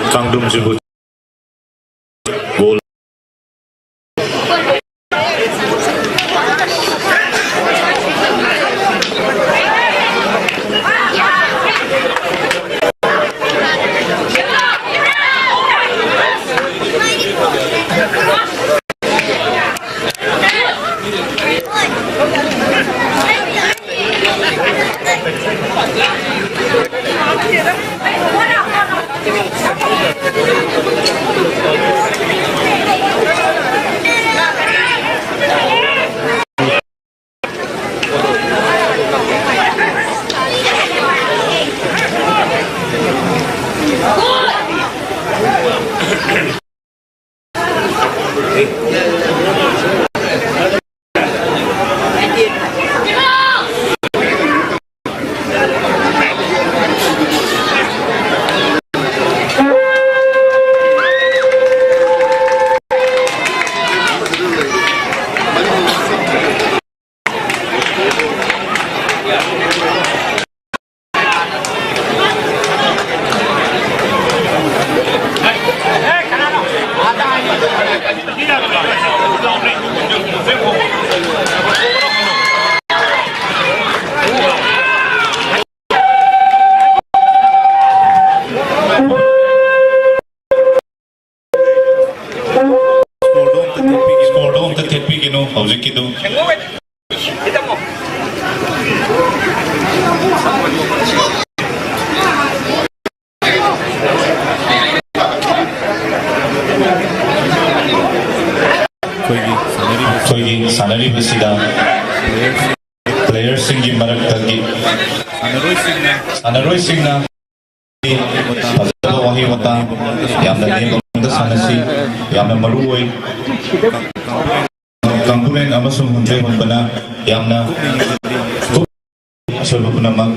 Kangdum Jibu goal. ꯀꯩꯅꯣ ꯍꯧꯖꯤꯛꯀꯤꯗꯨ ꯑꯩꯈꯣꯏꯒꯤ ꯁꯥꯟꯅꯔꯤꯕꯁꯤꯗ ꯄ꯭ꯂꯦꯌꯔꯁꯤꯡꯒꯤ ꯃꯔꯛꯇꯒꯤ ꯁꯥꯟꯅꯔꯣꯏꯁꯤꯡꯅ ꯐꯖꯕ ꯋꯥꯍꯩ ꯋꯥꯇꯥ ꯌꯥꯝꯅ ꯅꯦꯝꯕ ꯁꯥꯟꯅꯁꯤ ꯌꯥꯝꯅ ꯃꯔꯨꯑꯣꯏ ꯀꯥꯡꯕꯨꯔꯦꯟ ꯑꯃꯁꯨꯡ ꯍꯨꯟꯗ꯭ꯔꯦ ꯍꯨꯟꯕꯅ ꯌꯥꯝꯅ ꯑꯁꯣꯏꯕ ꯄꯨꯝꯅꯃꯛ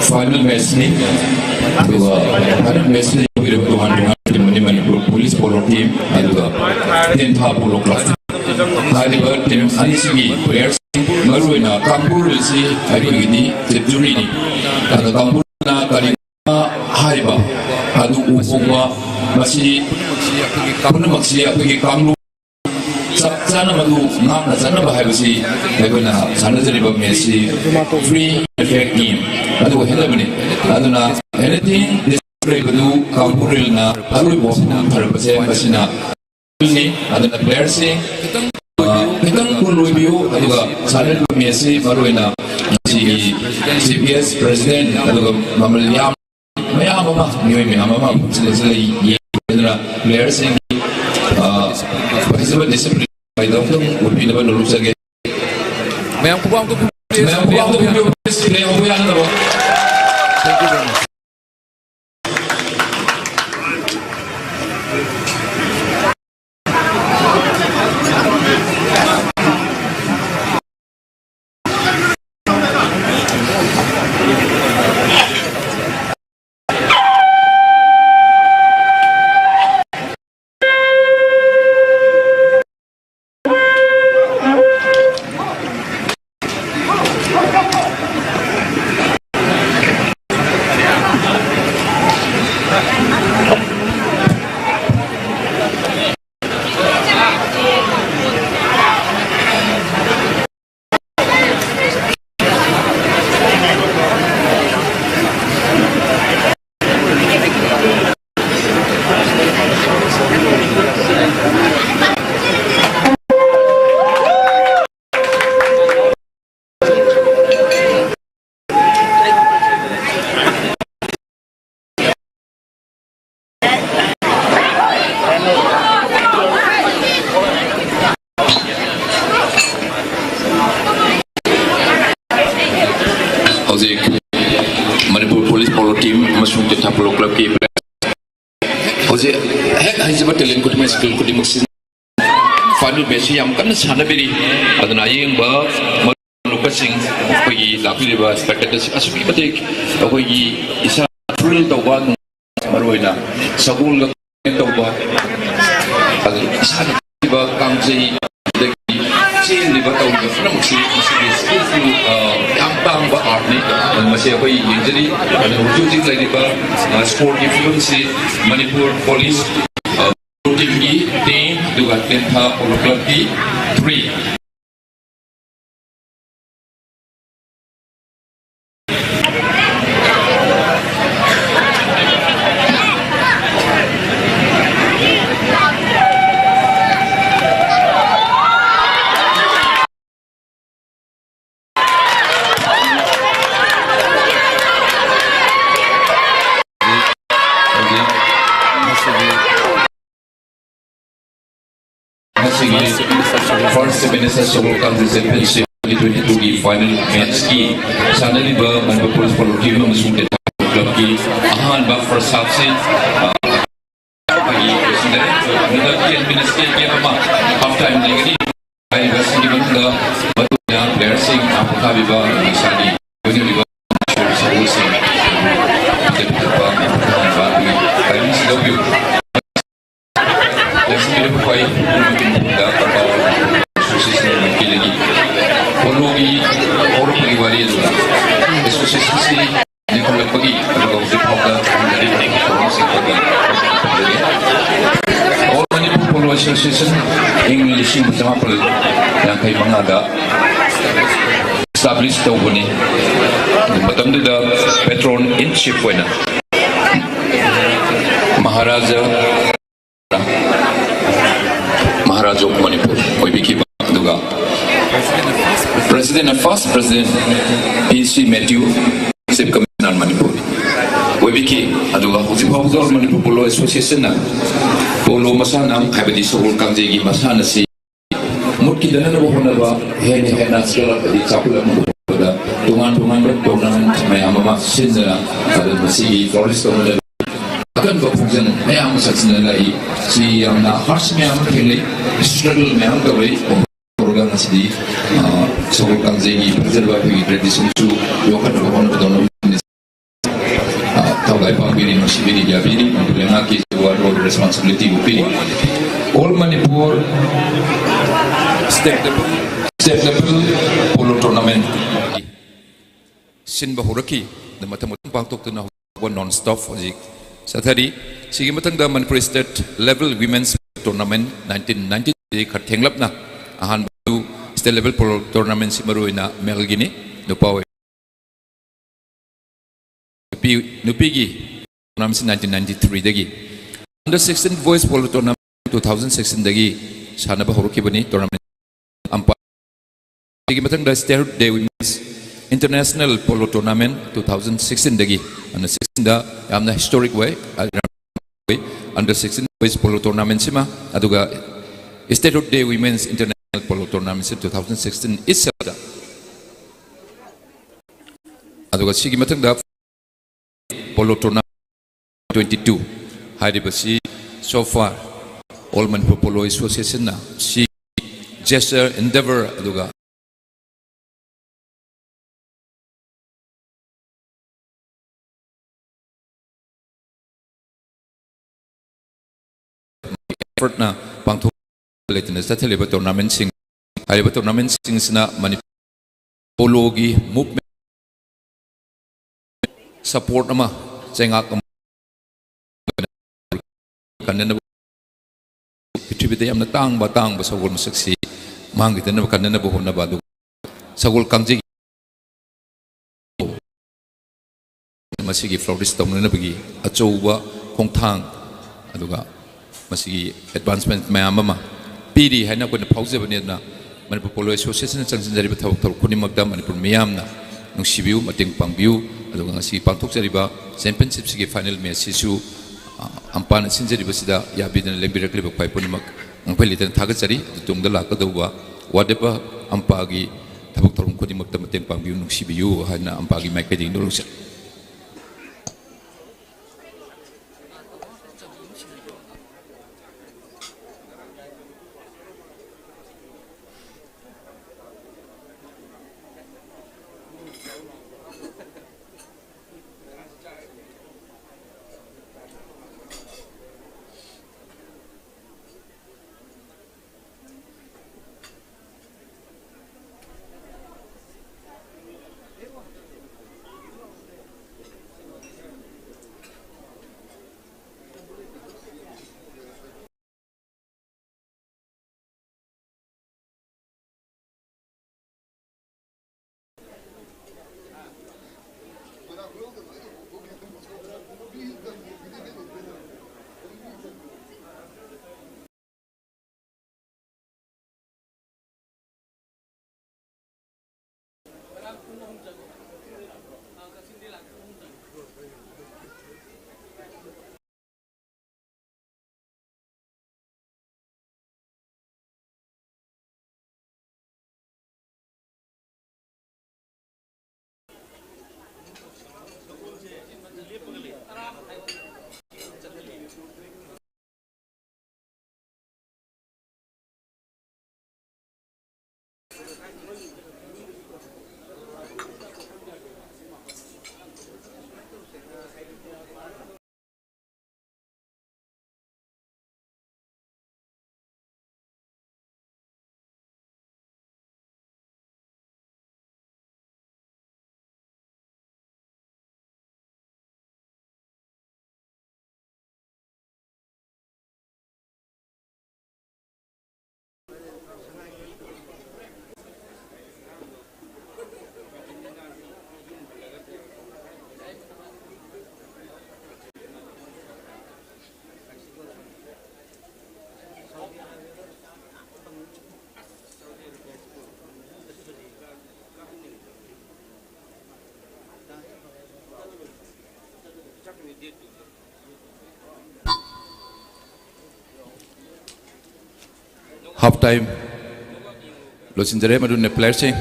final match ni aduga final match ni Manipur police polo team aduga ten tha polo club hariba team anisi players maruina kampur si haribi juri ni adu kampur na kali hariba adu upongwa masi maksi apagi kamlu sana madu namna sana bahayasi aigona sanajariba match free effect game adu helabani aduna anything display badu kampuril na arui bo tharapase basina ni aduna players se kitang kunoi biu aduga sanajariba match maruina CPS president aduga mamalyam mayama nioi mayama sile ye aduna players se bahisa discipline by the would be the rules again. Thank you very much. Manipur police polo team amasung Tenta polo club ki hoje hek haijaba talent ko team skill ko team final match yam kan sanabiri aduna yengba lokasing ko gi lapiriba spectators asuki mate ko gi isa thrill tawba maroina sagol tawba adu isa ba kangjei Chin liba tau ni film si skillful yang bang ba art ni masih apa injury ada wujud lagi liba sport di film si Manipur police team ni team juga tentang polo club di 3 First Minister Sagol Kangjei Championship 2022 की final match की सानरीबा मनपुर स्पोर्ट्स टीम अमसुंग क्लब की अहानबा first half से minutes के अमा half time लेंगे आई बस की बंदा बतौर player सिंह आपका विवा निशानी बनी विवा sagol सिंह के विवा बाकी टाइम से लोग जैसे मेरे को कोई दा और परिवार ये लोग एसोसिएशन से निकल पगी लोगों से फोका और मणिपुर पोलो एसोसिएशन इंग्लिश में जमा पर yang kay mga da establish to buni matam da patron in chief wena Maharaja of Manipur oibiki duga President and first President P.C. Matthew Sip Commissioner MANIPURI Webiki aduga Hosip Hauser Manipur Polo Association na Polo Masana Habadi Sagol Kangjei gi Masana si Mutki dana na bahonaba hena skala di chapula muda tungan tournament mayamama sinna adu masigi florist tournament akan ko function mayam satsna lai si amna harsh mayam khele struggle mayam kawai program asdi Sagol Kangjei gi preserve tradition to yokan ko hono dono tawai pambiri no sibiri jabiri lenga ki role responsibility upi all Manipur step level polo tournament sin bahuraki na matamutang pangtok na non stop hojik sathari sige matang da Manipur state level women's tournament 1990 khathenglap na ahan state level polo tournament si maruina melgini nupaw nupigi tournament 1993 dagi under 16 boys polo tournament 2016 dagi sana bahuruki bani tournament ampa sige matang da state day women's international polo tournament 2016 dagi under 16 da amna historic way under 16 boys polo tournament sima aduga state day women's international polo tournament 2016 itself aduga sige matang da polo tournament 22 haidibasi so far all Manipur Polo Association na si gesture endeavor aduga effort na pangthok leitna sa theliba tournament sing hariba tournament sing sina Manipur Polo gi movement support ama chenga kanna pithibide amna tang ba sagol masaksi mangi tana kanna bo honna ba du Sagol Kangjei masigi florist tomna bagi achouba khongthang aduga masigi advancement mayam ama piri haina ko phauze bani na Manipur Polo Association changsin jariba thawk khunimakda Manipur miyamna nungsibiu mating pangbiu aduga ngasi pangthok jariba championship sigi final match sisu ampan sinjari basida yabidana lembirak liba pai punimak ngpeli tan thaga chari tungda laka doba whatever ampagi thabuk thorum khodimak tamateng pangbiu nungsibiu hana ampagi maikading nulungsa Half time. Losinjare madun player sing.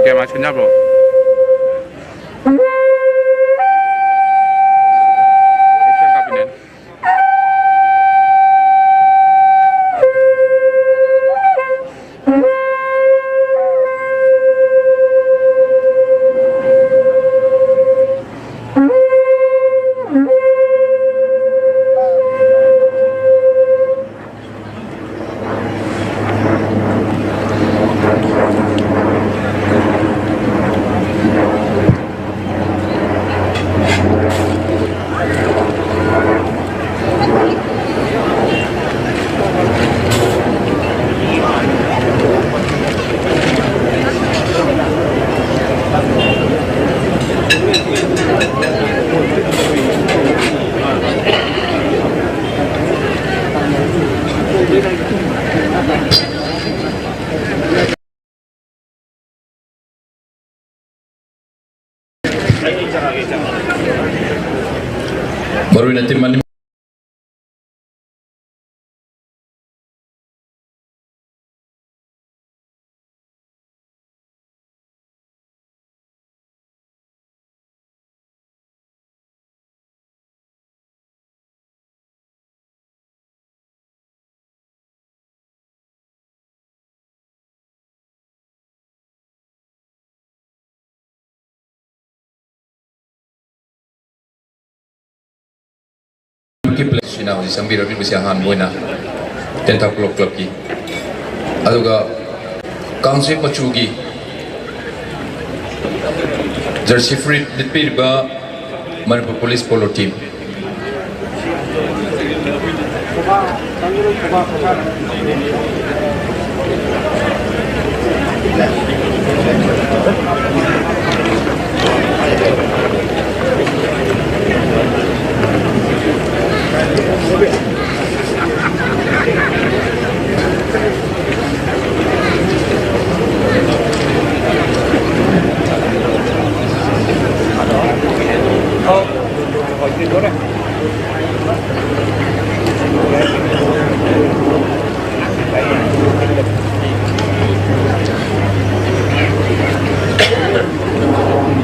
Kaya macam ni bro. Asian Cabinet. Baru nanti mani. Place now di sambil rapi bersiahan buena tentang klub ki aduga Kangjei pacugi jersey free ditpir ba Manipur police polo team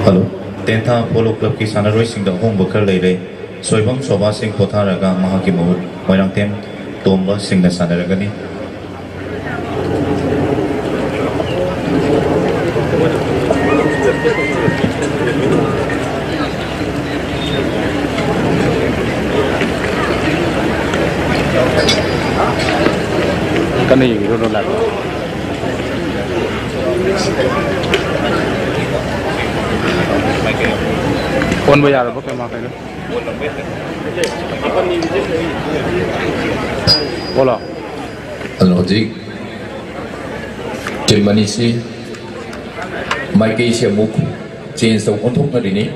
Hello, Tenta Polo Club ki sanaroi sing da hong bakar lei lei soibam soba sing potharaga mahaki mahut moirang tem tomba sing na sanaragani Kan ni gitu lah. Pon bayar apa kau makan? Bola. Hello Jig. Germany si Michael si muk change sa untuk na rin eh.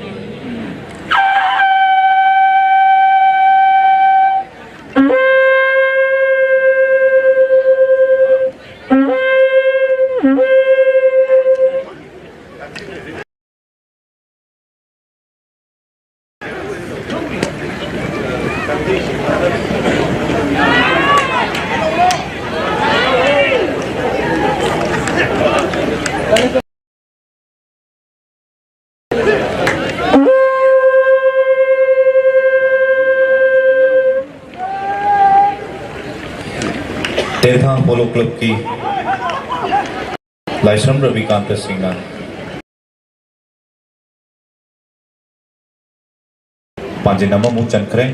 तेरथा polo club की लाइसम रविकांत सिंह पांचे नंबर मुंह चंखरे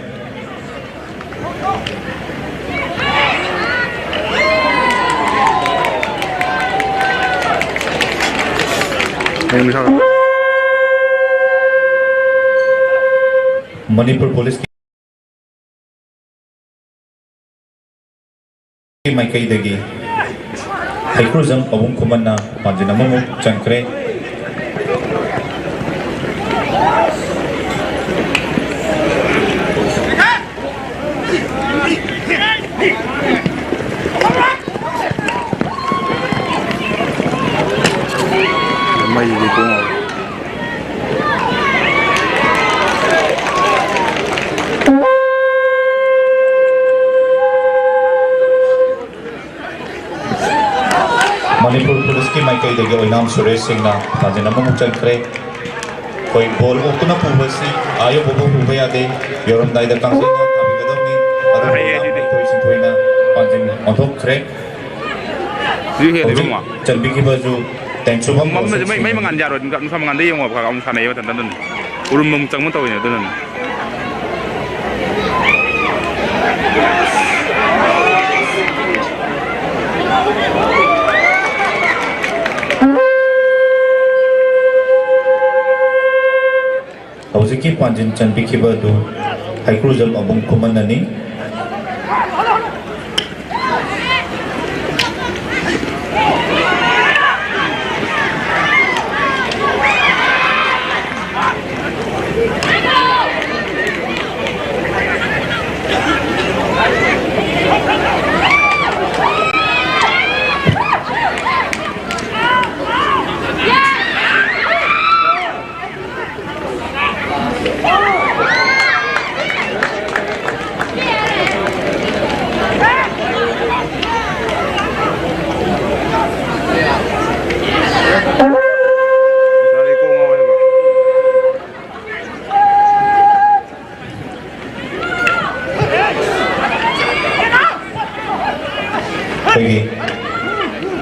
मणिपुर पुलिस की माइकई देगी हाइक्रोजम अबुम कुमन्ना पांचे नंबर मुंह चंखरे मणिपुर पुलिस की माइकई देगी ओइनाम सुरेश सिंह ना पांचे नंबर मुंह चंखरे कोई बोल ओतुना पुबसी आयो बोबो पुबे यादे योरम दाइदा कांसे ना थाबी गदमनी अदो कोई सिंथोइना पांचे ऑथोक खरे चंबी की बाजू टेंशु बमไม่มางานยาหรอกกับทำงานได้ยังว่าเขาเอาขาไหนมาแต่นั้นอุรุมมึงจังมันตัวเนี่ยตัวนั้น हौजिकी पांजिन चंबीखिबा दु हाइक्रोजम अबुम कुमन्ननी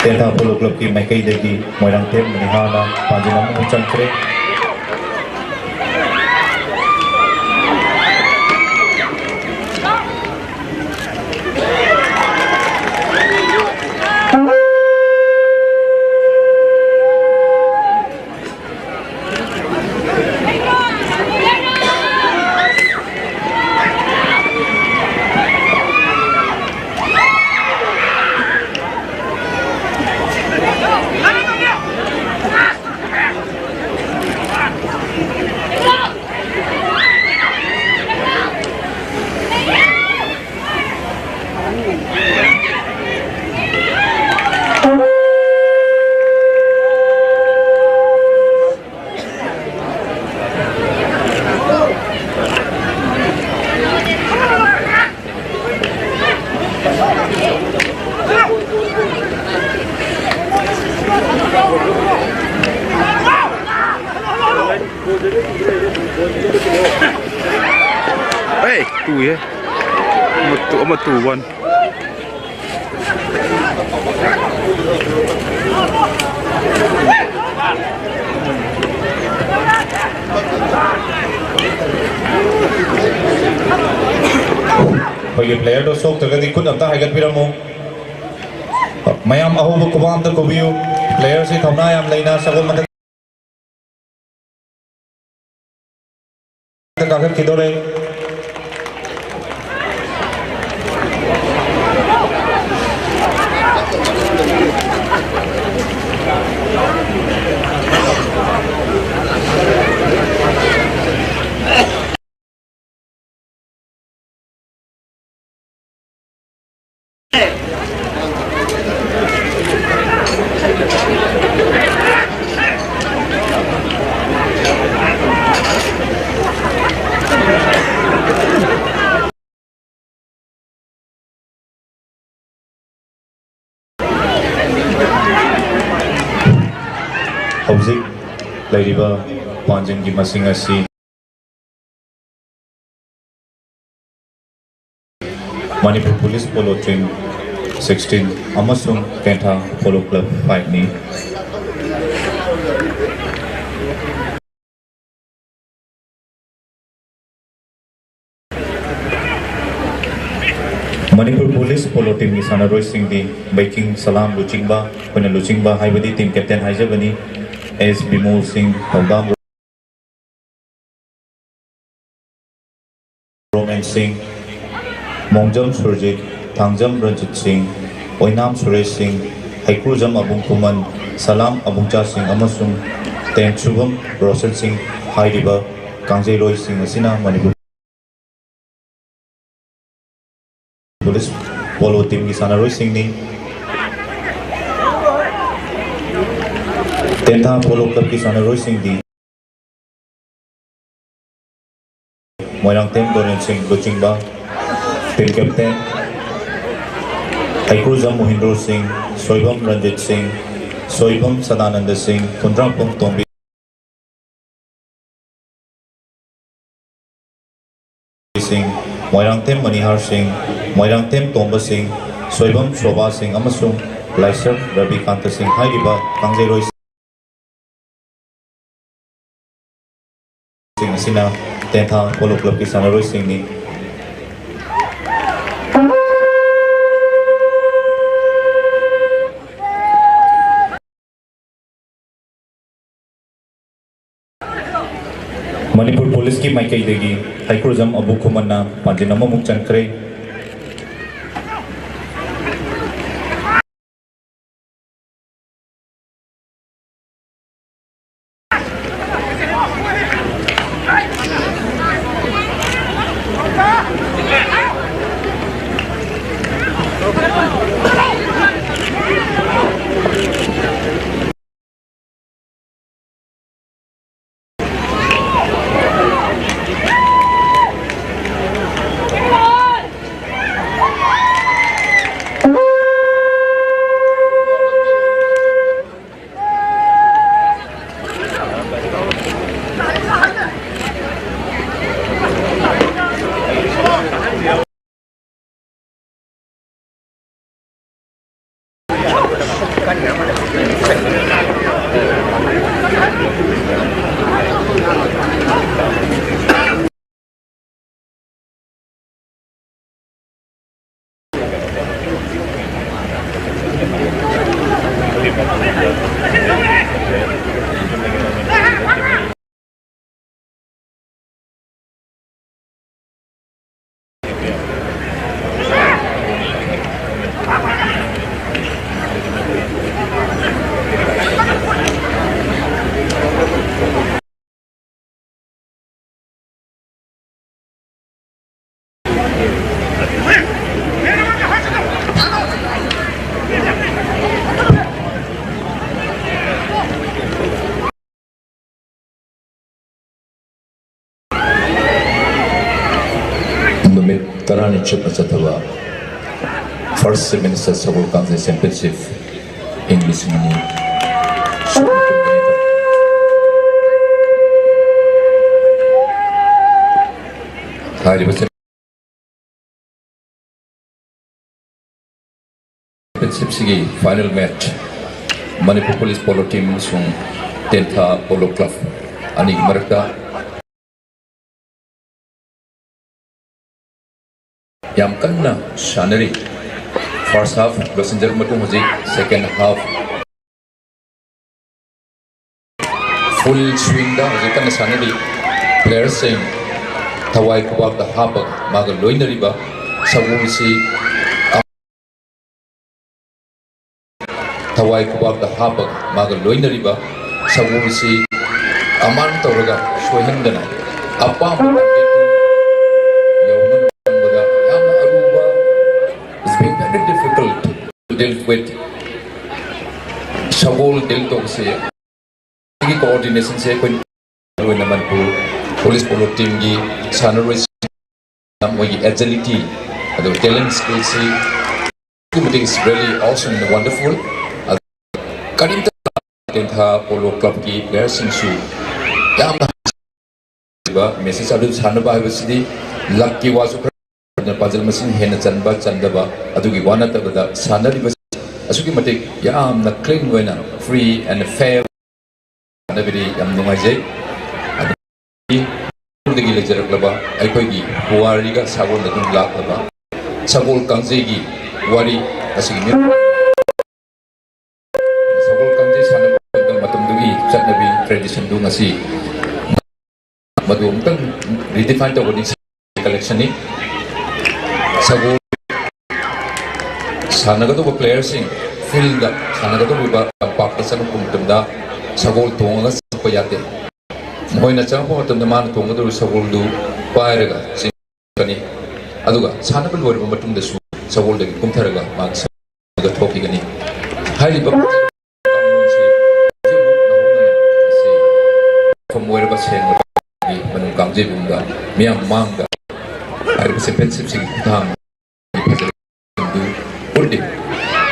तेरथा पोलो क्लब की माइकई देगी मोइरांग टेम मनिहाना पांचे नंबर मुंह चंखरे Hey, tù ấy, một tù luôn. Bagi player do sok terkati kun amta haigat piramu mayam ahu bu kubam ta kubiu player si thamna yam leina sagol mata kagat kidore Hauzik lairiba panjin gi masing asi Manipur Police Polo Team 16 amasung Tenta Polo Club 5 ni Manipur Police Polo Team ni Sanaroi Singh di Biking Salam Luchingba Pena Luchingba Haibadi Team Captain Haijabani S. Bimol Singh Tawdam Roman Singh Mongjam Surjit Tangjam Ranjit Singh Oinam Suresh Singh Haikrujam Abung Kuman Salam Abungcha Singh Amasung Ten Shubham Roshan Singh Hairiba Kangjei Roy Singh Asina Manipur Police Polo Team ki Sanaroi Singh ni Tenta Polo Club ki Sanaroi Singh di Moirang Tem Doren Singh Luchingba Team Captain Haikrujam Mohindro Singh Soibam Ranjit Singh Soibam Sadananda Singh Kundrampong Tombi Singh Moirang Tem Manihar Singh Moirang Tem Tomba Singh Soibam Shobha Singh Amasung Laisar Ravi Kanta Singh Hairiba Kangjei Roy Singh Asina Tenta Polo Club ki Sanaroi Singh ni Manipur Police ki Maikai degi Haikrujam Abu Kumanna Panjinama Mukchan Kre Tarani Chip Satava First Minister Sagol Kangjei Championship English Mini Championship Sigi final match Manipur Police Polo Team Sung Tenta Polo Club Ani Marakta Yam kanna shanari first half passenger matung hoji second half full swing da hoji kanna shanari players sing thawai kubak da habak maga loinari ba sagul si thawai kubak da habak maga loinari ba sagul si aman tawraga sohendana apam difficult to deal with Sagol Delto se coordination se when Manipur Police Polo Team gi Sanaroi Mogi agility the talent skills is really awesome and wonderful Karim Tenta Polo Club gi players su yam message adu sanaba habsidi lucky was Puzzle machine hen chanba chandaba adugi wana tabada sanari bas asuki matik yam na clean wena free and fair nabiri yam nungajai adi degi lecture klaba aikoi gi wari ga sagol nadum lak laba Sagol Kangjei gi wari asigi mi Sagol Kangjei sanaba matum dugi chatnabi tradition du ngasi madu umtang redefine to body collection ni Sagol Sanagado players in field Sanagado Pakistan Kumtumda Sagol Tonga Payate Moina Champo to the man Tonga Sagol do Pairaga Singani Aduga Sanabal were Matum the Sagol de Kumtaraga Max the Topigani highly from wherever saying Manu Kangjei Bunga Mia Manga I was a pensive sing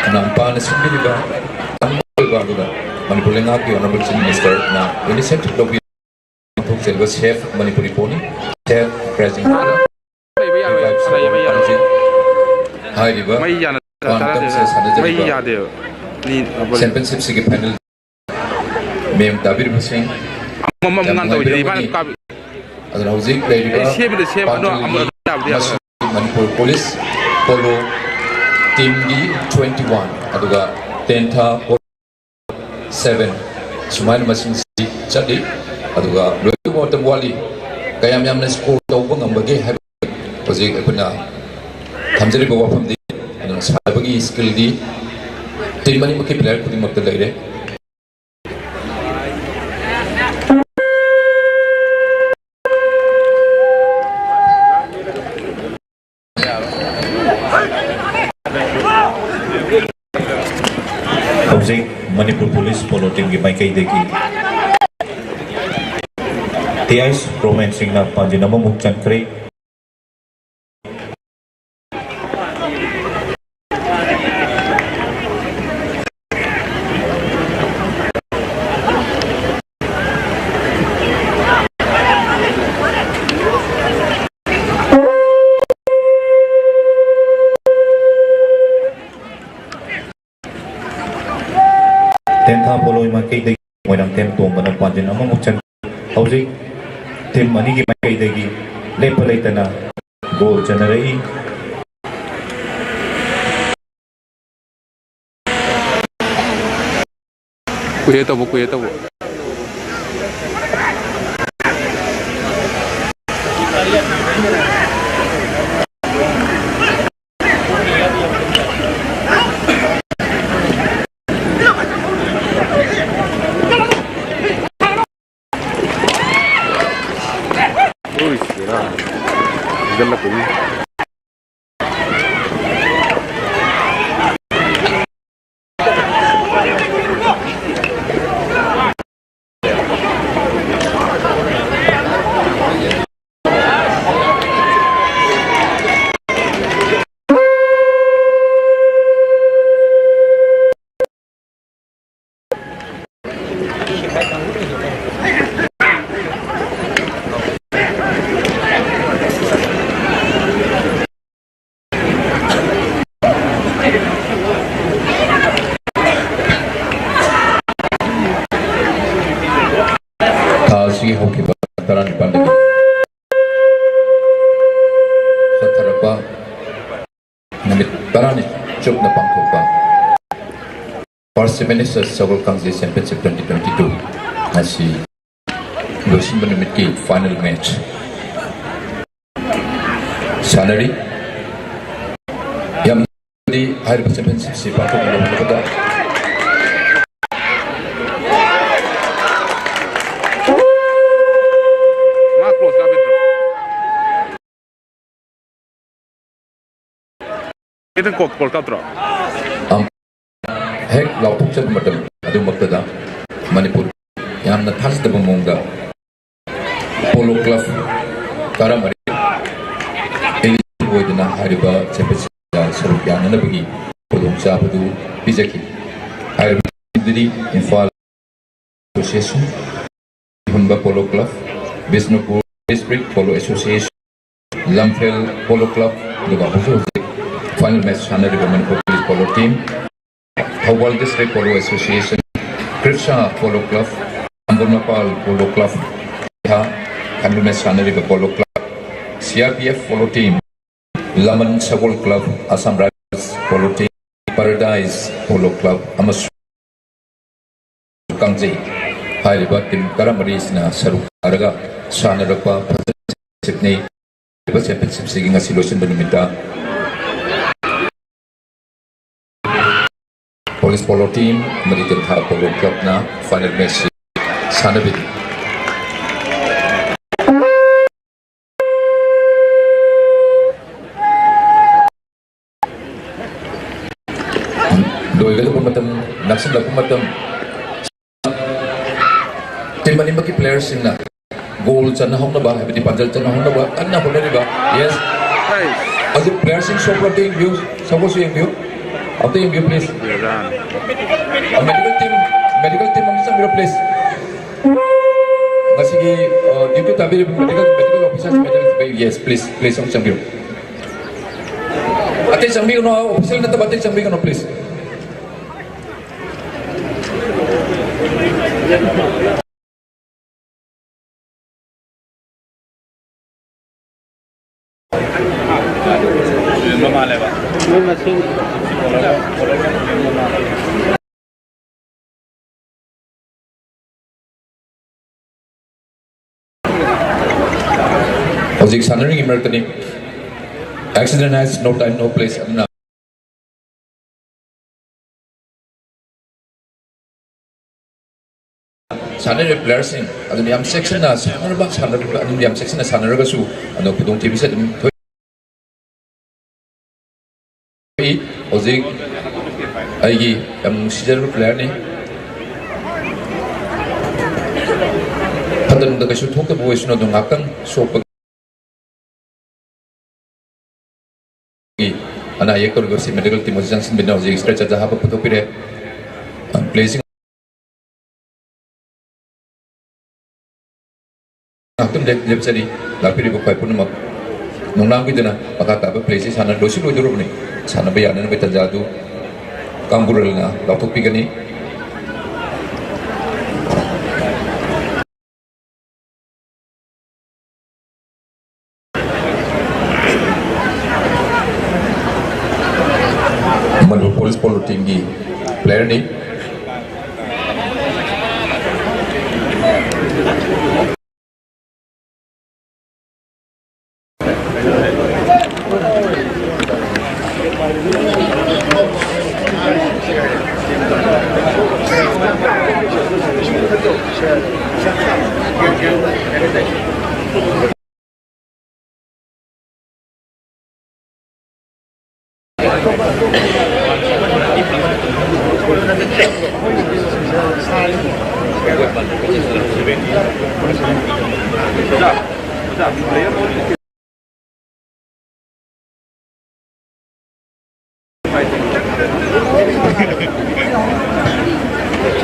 Nampan Sindiriba, Manipulangaki, Honorable Chief Minister, now, when he said to Lobby, was Chef Manipuri Pony, Chef President. Hi, River, Championship Sigi panel, Mem Dabir Hussein, Manipur Police, Polo. Team D 21 aduga 10 7 sumail machine si chadi aduga loy water wali kayam yamna score tawba ngambage have project apuna thamjari bawa famdi adun sabagi skill di team mani maki player kudi makta laire Manipur Police Polo Team की माइकई देखी तेईस रोमांसिंग ना पंजिनम मुक्चन करे Tentang polo ima kay dagi moinang tempo manang panjin amang muchan hausi tem mani ki kay dagi lepalay tana goal generate kuya tabo Sige hoki bataran pandai. Satarapa namit tarani cukup na pangkupa. First Minister Sagol Kangjei Championship 2022 masih lusin menamit ki final match. Salary yang di akhir championship si pangkup belum ada. Itu kok Kolkata. Hek lautuk chat matam adu maktada Manipur yang na thas da bangongda polo club karamari eli boydna hariba championship saruk yana na bagi podong cha badu bijaki hariba diri Infal Association Hunba Polo Club Bisnupur District Polo Association Lamphel Polo Club final match Sanariba Manipur Police Polo Team, Thawal District Polo Association, Krishna Polo Club, Amburnapal Polo Club, final match Sanariba Polo Club, CRPF Polo Team, Laman Sagol Club, Assam Rivals Polo Team, Paradise Polo Club, Sagol Kangjei, Hairiba Team Karamarisna Saruk Araga, Sanarapa, Sydney, Championship Seeking a solution Benimita. Police Polo Team, American Thai Polo Club na final match Sanabit. Doi gala pumatam, naksan la pumatam. Team Manipur players na goal chan na hong na ba, habiti panjal chan na hong na ba, kan na hong na ba? Yes. As the players in shop team view, suppose you view. After you give please. Medical team ang isang biro please. Sige, dito tabi medical officers, yes please ang isang biro. Ate isang biro no, official na tabate isang biro no please. Hojik sanering American accident has no time, no place. Sanering players in adu niam section na sanar ba sanar adu niam section na sanar ga su adu pudong TV set Hojik aigi am season player ni hadan da kasu thok ta voice no dong akan so ana yekor gosi medical team Johnson bin Hojik stretcher da haba puto pire placing atum lep sari lapiri bukai pun mak nongnang bidana pakata ba place sana dosi lo joro ni sana bayana na betajadu kambural na lapok pigani Manipur Police Polo Team ki player ni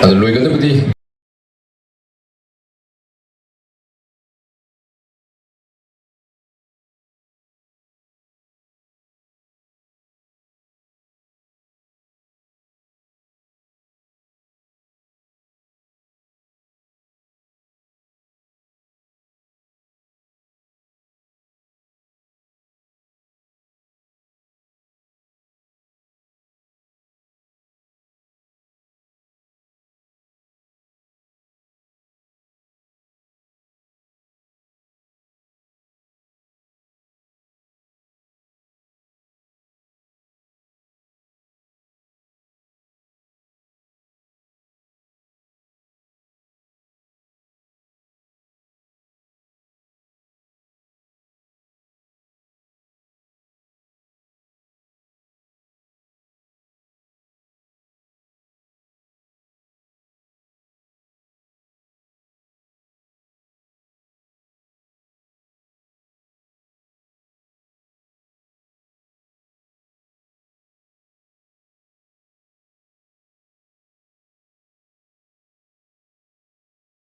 Ada luiga tu putih